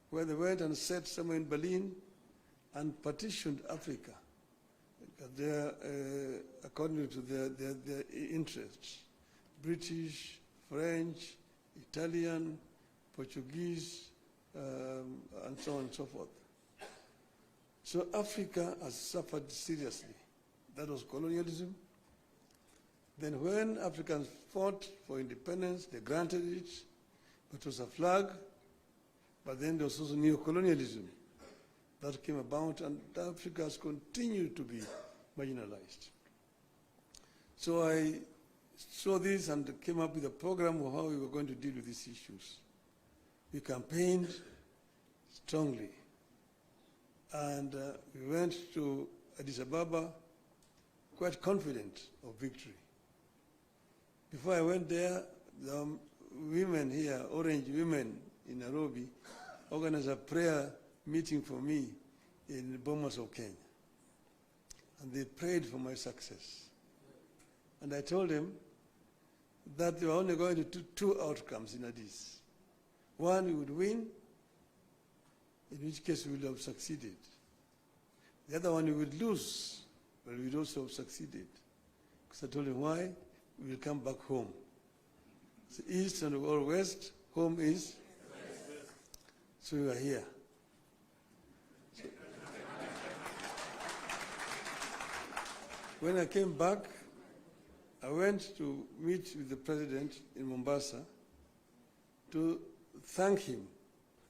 where they went and set somewhere in Berlin and partitioned Africa according to their interests. British, French, Italian, Portuguese, and so on and so forth. So Africa has suffered seriously. That was colonialism. Then when Africans fought for independence, they granted it, but it was a flag. But then there was also neo-colonialism that came about, and Africa has continued to be marginalized. So I saw this and came up with a program of how we were going to deal with these issues. We campaigned strongly, and we went to Addis Ababa quite confident of victory. Before I went there, the women here, Orange women in Nairobi, organized a prayer meeting for me in Bomas of Kenya. And they prayed for my success. And I told them that they were only going to do two outcomes in Addis. One, we would win, in which case we would have succeeded. The other one, we would lose, but we would also have succeeded. Because I told them why, we will come back home. So east and or west, home is? So we are here. When I came back, I went to meet with the president in Mombasa to thank him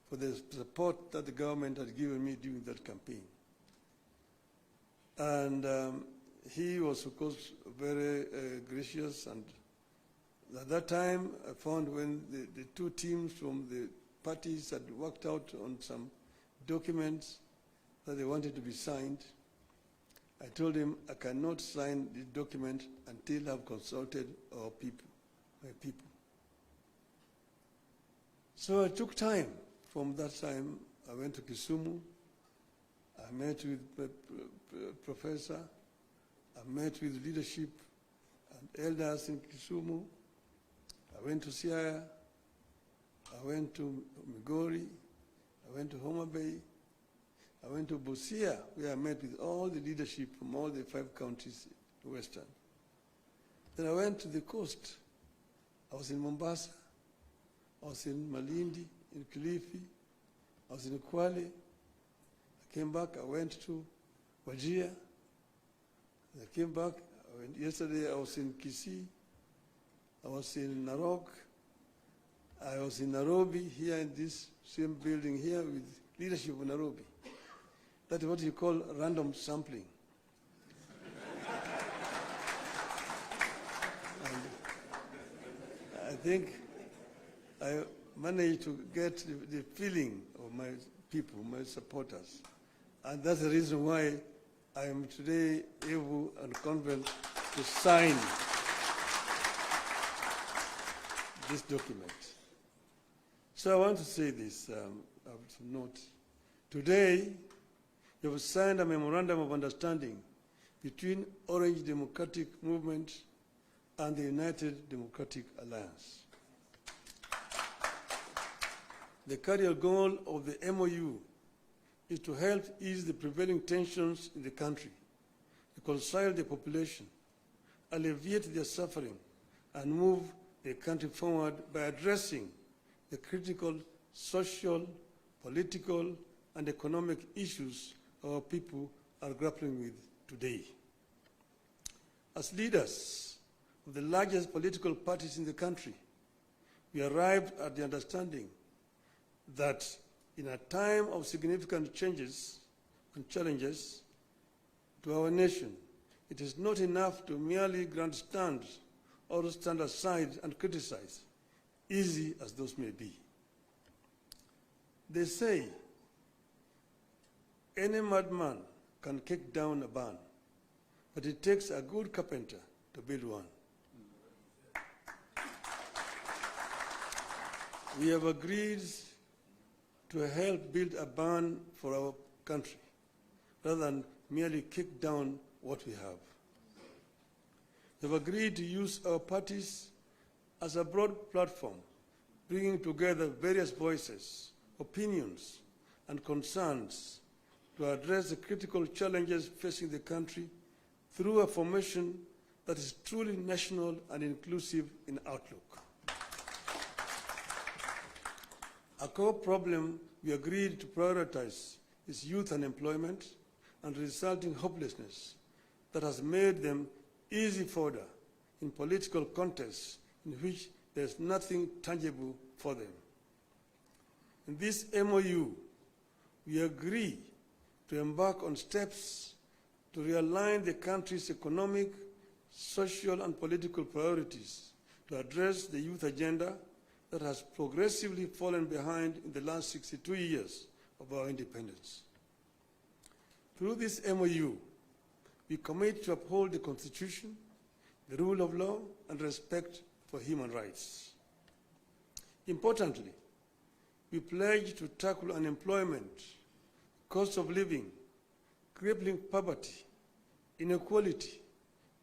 for the support that the government had given me during that campaign. And he was, of course, very gracious. And at that time, I found when the two teams from the parties had worked out on some documents that they wanted to be signed, I told him I cannot sign the document until I've consulted our people, my people. So I took time. From that time, I went to Kisumu. I met with professor. I met with leadership and elders in Kisumu. I went to Siaya. I went to Migori. I went to Homa Bay. I went to Busia, where I met with all the leadership from all the 5 counties in Western. Then I went to the coast. I was in Mombasa. I was in Malindi, in Kilifi. I was in Kwale. I came back. I went to Wajir. I came back. Yesterday I was in Kisii. I was in Narok. I was in Nairobi, here in this same building here with leadership of Nairobi. That is what you call random sampling. And I think I managed to get the feeling of my people, my supporters. And that's the reason why I am today able and confident to sign this document. So I want to say this, I have to note. Today, you have signed a memorandum of understanding between Orange Democratic Movement and the United Democratic Alliance. The carrier goal of the MoU is to help ease the prevailing tensions in the country, reconcile the population, alleviate their suffering, and move the country forward by addressing the critical social, political, and economic issues our people are grappling with today. As leaders of the largest political parties in the country, we arrived at the understanding that in a time of significant changes and challenges to our nation, it is not enough to merely grandstand or stand aside and criticize, easy as those may be. They say, any madman can kick down a barn, but it takes a good carpenter to build one. We have agreed to help build a barn for our country, rather than merely kick down what we have. We have agreed to use our parties as a broad platform, bringing together various voices, opinions, and concerns to address the critical challenges facing the country through a formation that is truly national and inclusive in outlook. A core problem we agreed to prioritize is youth unemployment and resulting hopelessness that has made them easy fodder in political contests in which there is nothing tangible for them. In this MoU, we agree to embark on steps to realign the country's economic, social, and political priorities to address the youth agenda that has progressively fallen behind in the last 62 years of our independence. Through this MoU, we commit to uphold the Constitution, the rule of law, and respect for human rights. Importantly, we pledge to tackle unemployment, cost of living, crippling poverty, inequality,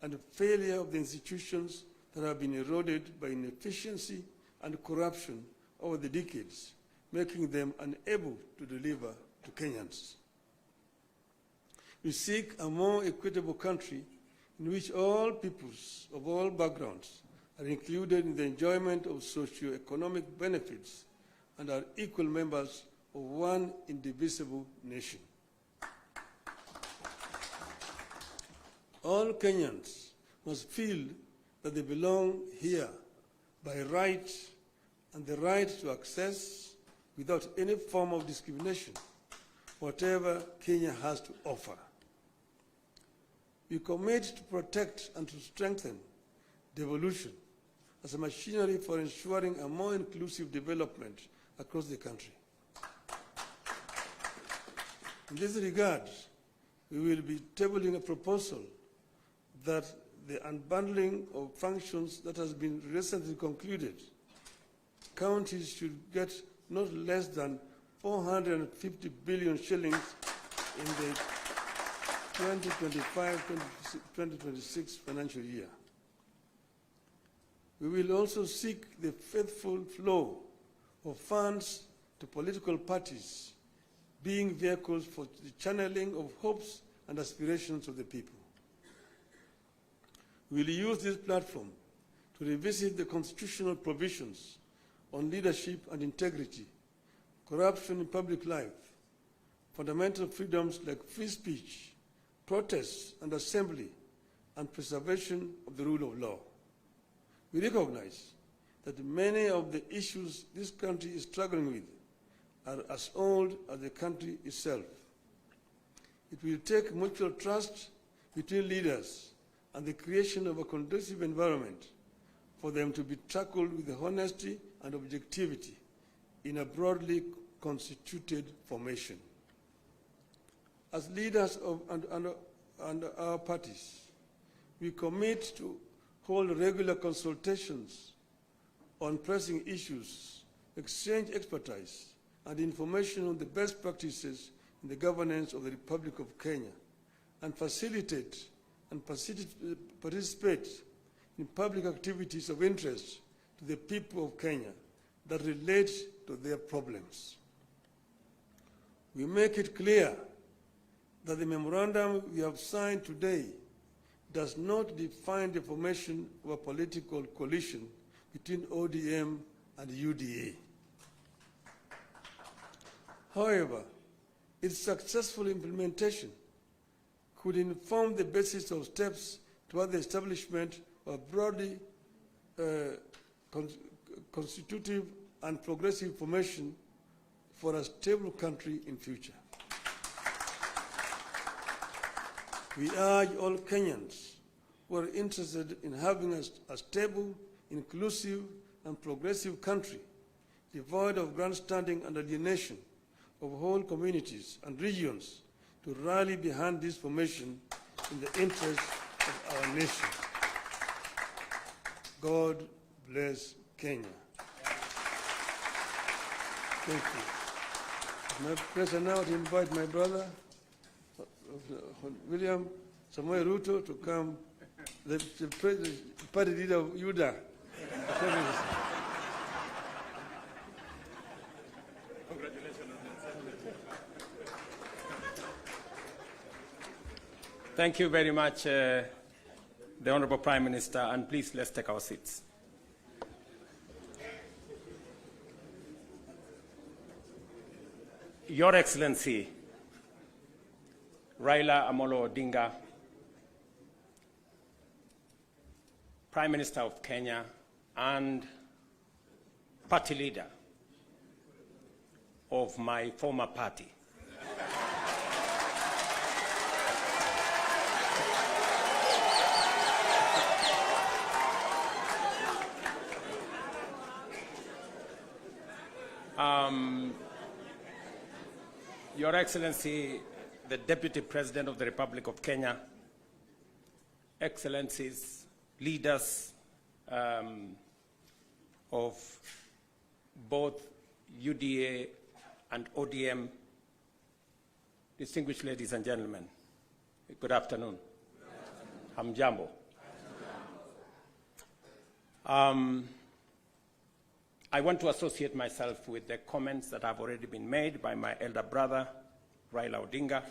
and failure of the institutions that have been eroded by inefficiency and corruption over the decades, making them unable to deliver to Kenyans. We seek a more equitable country in which all peoples of all backgrounds are included in the enjoyment of socio-economic benefits and are equal members of one indivisible nation. All Kenyans must feel that they belong here by right, and the right to access, without any form of discrimination, whatever Kenya has to offer. We commit to protect and to strengthen devolution as a machinery for ensuring a more inclusive development across the country. In this regard, we will be tabling a proposal that the unbundling of functions that has been recently concluded, counties should get not less than 450 billion shillings in the 2025-2026 financial year. We will also seek the faithful flow of funds to political parties, being vehicles for the channeling of hopes and aspirations of the people. We will use this platform to revisit the constitutional provisions on leadership and integrity, corruption in public life, fundamental freedoms like free speech, protest and assembly, and preservation of the rule of law. We recognize that many of the issues this country is struggling with are as old as the country itself. It will take mutual trust between leaders and the creation of a conducive environment for them to be tackled with honesty and objectivity in a broadly constituted formation. As leaders of and our parties, we commit to hold regular consultations on pressing issues, exchange expertise and information on the best practices in the governance of the Republic of Kenya, and facilitate and participate in public activities of interest to the people of Kenya that relate to their problems. We make it clear that the memorandum we have signed today does not define the formation of a political coalition between ODM and UDA. However, its successful implementation could inform the basis of steps toward the establishment of a broadly constitutive and progressive formation for a stable country in future. We urge all Kenyans who are interested in having a stable, inclusive, and progressive country, devoid of grandstanding and alienation of whole communities and regions, to rally behind this formation in the interest of our nation. God bless Kenya. Thank you. My pleasure now to invite my brother, William Samoei Ruto, to come, the party leader of UDA. Thank you very much, the Honorable Prime Minister, and please let's take our seats. Your Excellency, Raila Amolo Odinga, Prime Minister of Kenya and party leader of my former party. Your Excellency, the Deputy President of the Republic of Kenya, Excellencies, leaders of both UDA and ODM, distinguished ladies and gentlemen, good afternoon. Hamjambo. I want to associate myself with the comments that have already been made by my elder brother, Raila Odinga,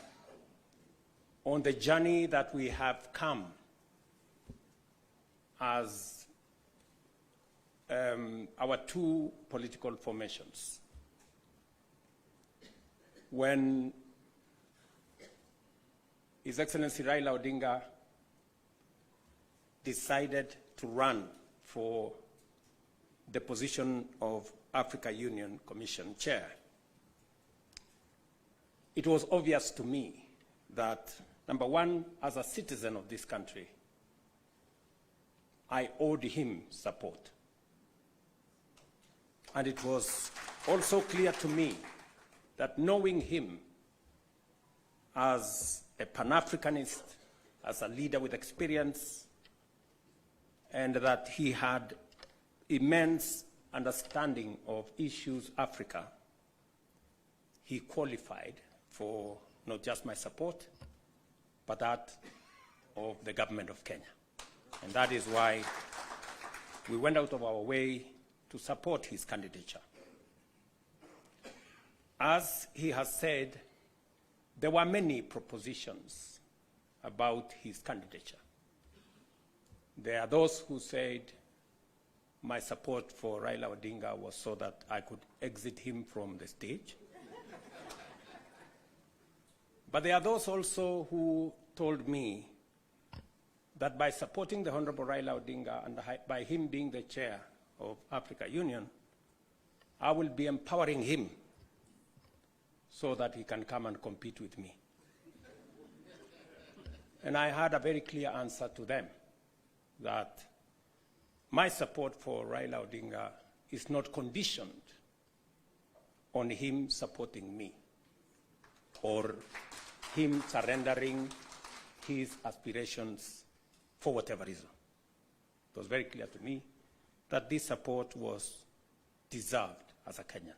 on the journey that we have come as our two political formations. When His Excellency Raila Odinga decided to run for the position of Africa Union Commission Chair, it was obvious to me that, number one, as a citizen of this country, I owed him support. And it was also clear to me that knowing him as a Pan-Africanist, as a leader with experience, and that he had immense understanding of issues Africa, he qualified for not just my support, but that of the government of Kenya. And that is why we went out of our way to support his candidature. As he has said, there were many propositions about his candidature. There are those who said my support for Raila Odinga was so that I could exit him from the stage. But there are those also who told me that by supporting the Honorable Raila Odinga and by him being the chair of Africa Union, I will be empowering him so that he can come and compete with me. And I had a very clear answer to them that my support for Raila Odinga is not conditioned on him supporting me or him surrendering his aspirations for whatever reason. It was very clear to me that this support was deserved as a Kenyan.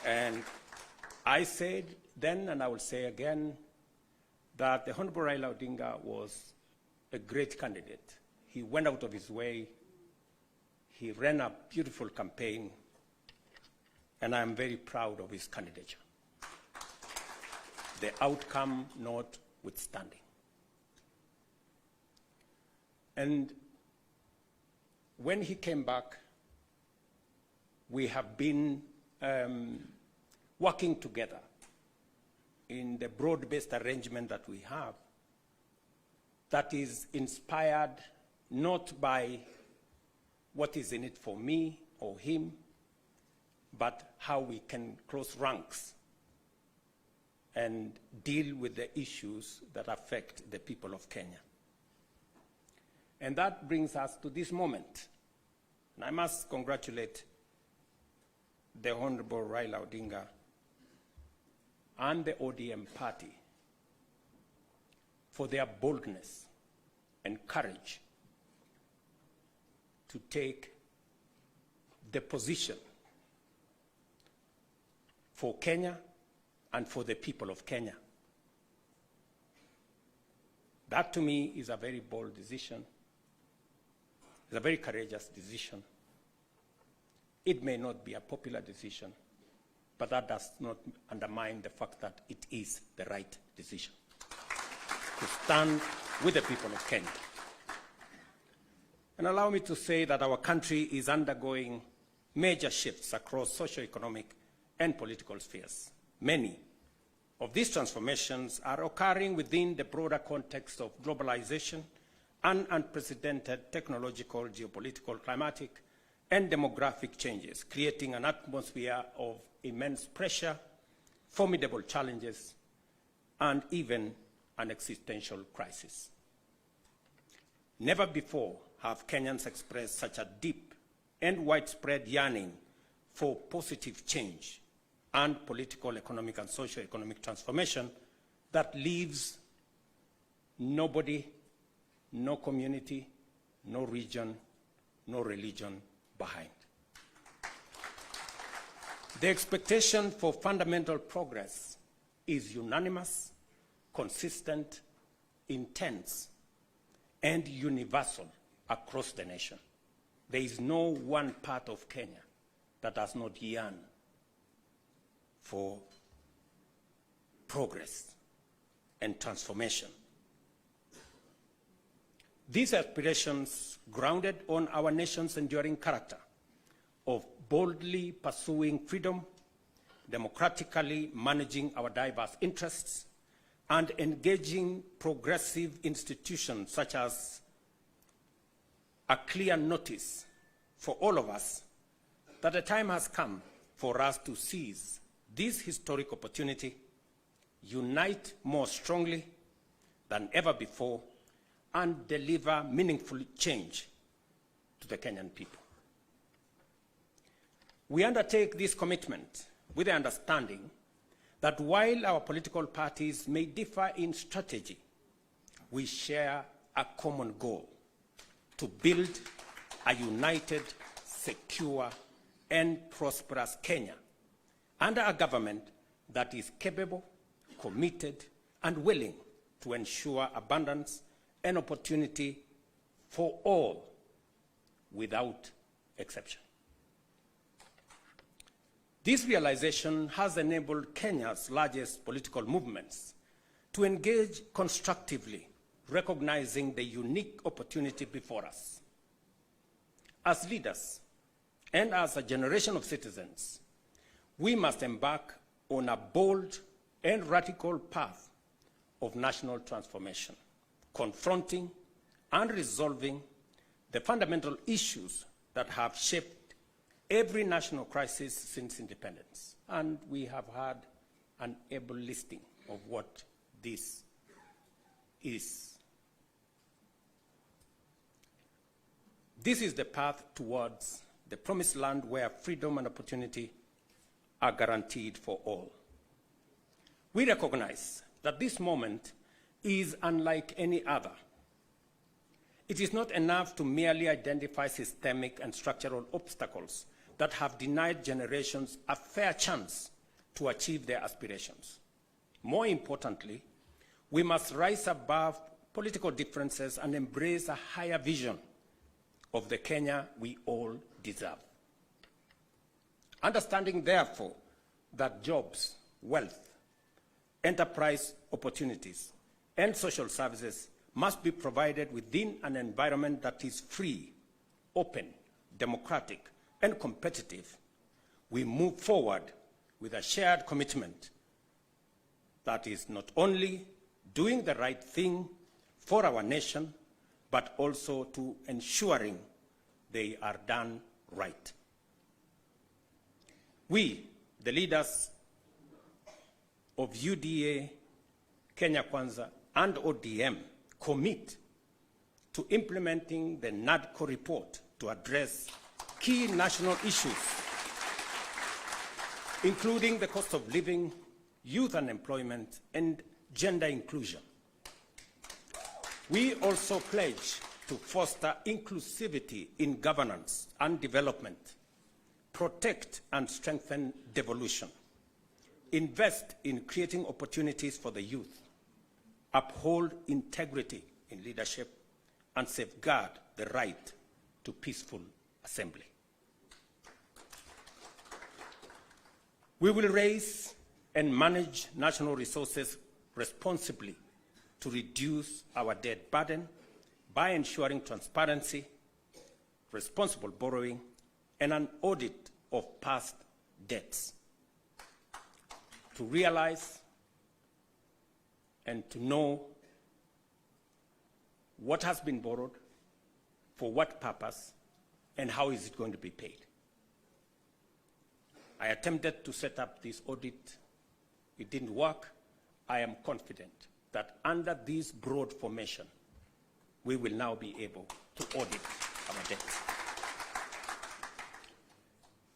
And I said then, and I will say again, that the Honorable Raila Odinga was a great candidate. He went out of his way. He ran a beautiful campaign, and I am very proud of his candidature. The outcome notwithstanding. And when he came back, we have been working together in the broad-based arrangement that we have that is inspired not by what is in it for me or him, but how we can close ranks and deal with the issues that affect the people of Kenya. And that brings us to this moment. And I must congratulate the Honorable Raila Odinga and the ODM party for their boldness and courage to take the position for Kenya and for the people of Kenya. That to me is a very bold decision. It's a very courageous decision. It may not be a popular decision, but that does not undermine the fact that it is the right decision to stand with the people of Kenya. And allow me to say that our country is undergoing major shifts across socio-economic and political spheres. Many of these transformations are occurring within the broader context of globalization and unprecedented technological, geopolitical, climatic, and demographic changes, creating an atmosphere of immense pressure, formidable challenges, and even an existential crisis. Never before have Kenyans expressed such a deep and widespread yearning for positive change and political, economic, and socio-economic transformation that leaves nobody, no community, no region, no religion behind. The expectation for fundamental progress is unanimous, consistent, intense, and universal across the nation. There is no one part of Kenya that does not yearn for progress and transformation. These aspirations, grounded on our nation's enduring character of boldly pursuing freedom, democratically managing our diverse interests, and engaging progressive institutions such as a clear notice for all of us that the time has come for us to seize this historic opportunity, unite more strongly than ever before, and deliver meaningful change to the Kenyan people. We undertake this commitment with the understanding that while our political parties may differ in strategy, we share a common goal: to build a united, secure, and prosperous Kenya under a government that is capable, committed, and willing to ensure abundance and opportunity for all without exception. This realization has enabled Kenya's largest political movements to engage constructively, recognizing the unique opportunity before us. As leaders and as a generation of citizens, we must embark on a bold and radical path of national transformation, confronting and resolving the fundamental issues that have shaped every national crisis since independence. And we have had an able listing of what this is. This is the path towards the promised land where freedom and opportunity are guaranteed for all. We recognize that this moment is unlike any other. It is not enough to merely identify systemic and structural obstacles that have denied generations a fair chance to achieve their aspirations. More importantly, we must rise above political differences and embrace a higher vision of the Kenya we all deserve. Understanding, therefore, that jobs, wealth, enterprise opportunities, and social services must be provided within an environment that is free, open, democratic, and competitive, we move forward with a shared commitment that is not only doing the right thing for our nation, but also to ensuring they are done right. We, the leaders of UDA, Kenya Kwanza, and ODM, commit to implementing the NADCO report to address key national issues, including the cost of living, youth unemployment, and gender inclusion. We also pledge to foster inclusivity in governance and development, protect and strengthen devolution, invest in creating opportunities for the youth, uphold integrity in leadership, and safeguard the right to peaceful assembly. We will raise and manage national resources responsibly to reduce our debt burden by ensuring transparency, responsible borrowing, and an audit of past debts. To realize and to know what has been borrowed, for what purpose, and how is it going to be paid. I attempted to set up this audit. It didn't work. I am confident that under this broad formation, we will now be able to audit our debts.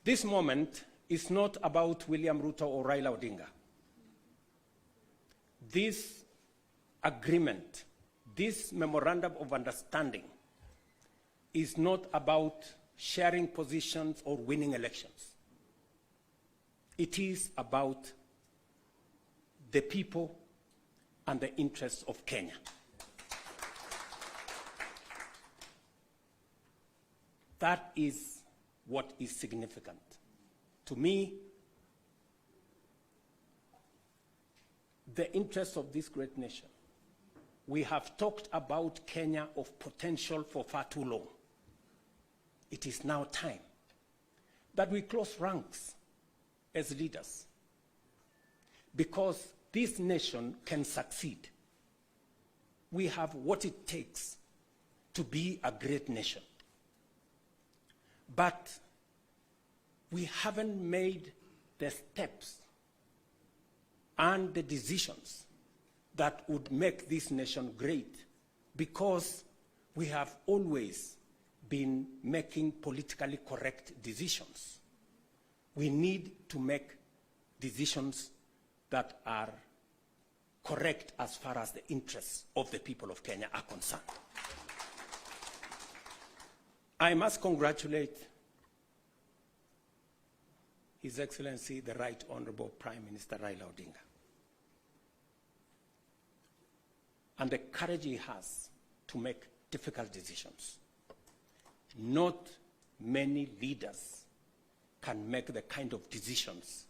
This moment is not about William Ruto or Raila Odinga. This agreement, this memorandum of understanding, is not about sharing positions or winning elections. It is about the people and the interests of Kenya. That is what is significant. To me, the interests of this great nation. We have talked about Kenya of potential for far too long. It is now time that we close ranks as leaders, because this nation can succeed. We have what it takes to be a great nation. But we haven't made the steps and the decisions that would make this nation great, because we have always been making politically correct decisions. We need to make decisions that are correct as far as the interests of the people of Kenya are concerned. I must congratulate His Excellency, the Right Honorable Prime Minister Raila Odinga, and the courage he has to make difficult decisions. Not many leaders can make the kind of decisions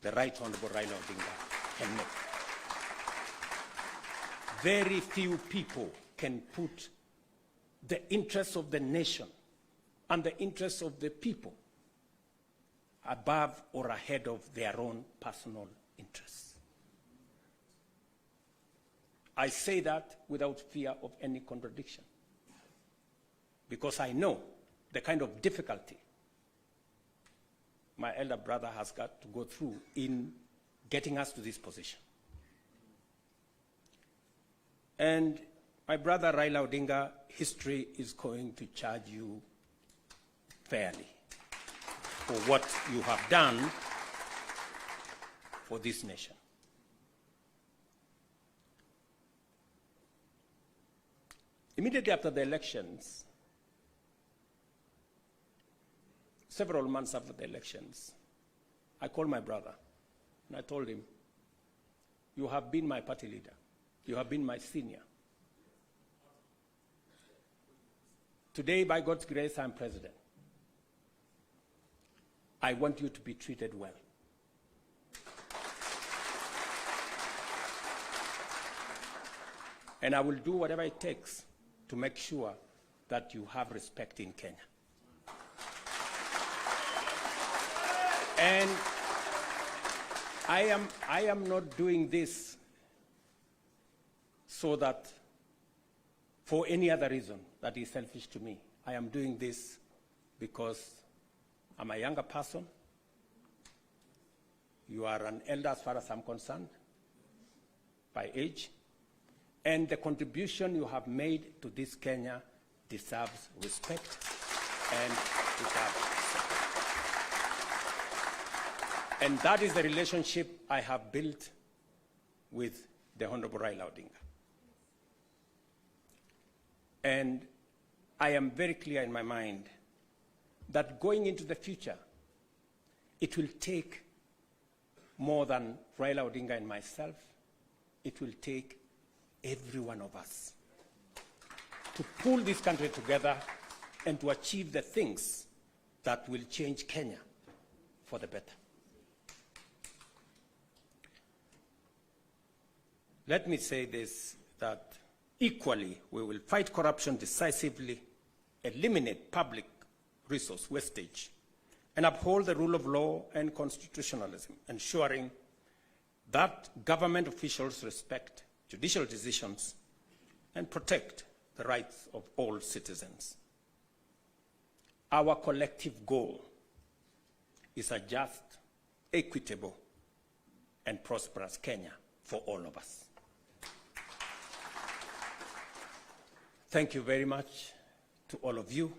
the Right Honorable Raila Odinga can make. Very few people can put the interests of the nation and the interests of the people above or ahead of their own personal interests. I say that without fear of any contradiction. because I know the kind of difficulty my elder brother has got to go through in getting us to this position. And my brother Raila Odinga, history is going to charge you fairly for what you have done for this nation. Immediately after the elections, several months after the elections, I called my brother and I told him, you have been my party leader. You have been my senior. Today, by God's grace, I'm president. I want you to be treated well. And I will do whatever it takes to make sure that you have respect in Kenya. And I am not doing this so that for any other reason that is selfish to me. I am doing this because I'm a younger person. You are an elder as far as I'm concerned, by age. And the contribution you have made to this Kenya deserves respect and deserves support. And that is the relationship I have built with the Honorable Raila Odinga. And I am very clear in my mind that going into the future, it will take more than Raila Odinga and myself. It will take every one of us to pull this country together and to achieve the things that will change Kenya for the better. Let me say this, that equally we will fight corruption decisively, eliminate public resource wastage, and uphold the rule of law and constitutionalism, ensuring that government officials respect judicial decisions and protect the rights of all citizens. Our collective goal is a just, equitable, and prosperous Kenya for all of us. Thank you very much to all of you.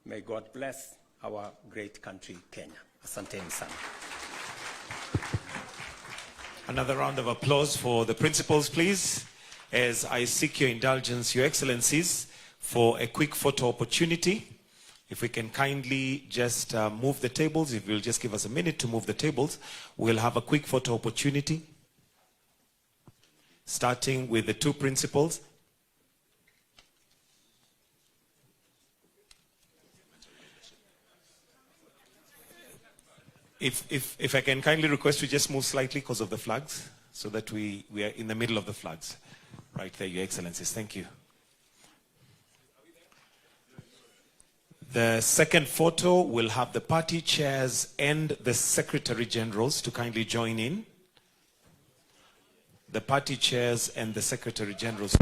May God bless our great country, Kenya. Asanteni sana. Another round of applause for the principals, please, as I seek your indulgence, Your Excellencies, for a quick photo opportunity. If we can kindly just move the tables, if you'll just give us a minute to move the tables, we'll have a quick photo opportunity, starting with the two principals. If I can kindly request you just move slightly because of the flags, so that we are in the middle of the flags. Right there, Your Excellencies. Thank you. The second photo will have the party chairs and the Secretary Generals to kindly join in. The party chairs and the Secretary Generals.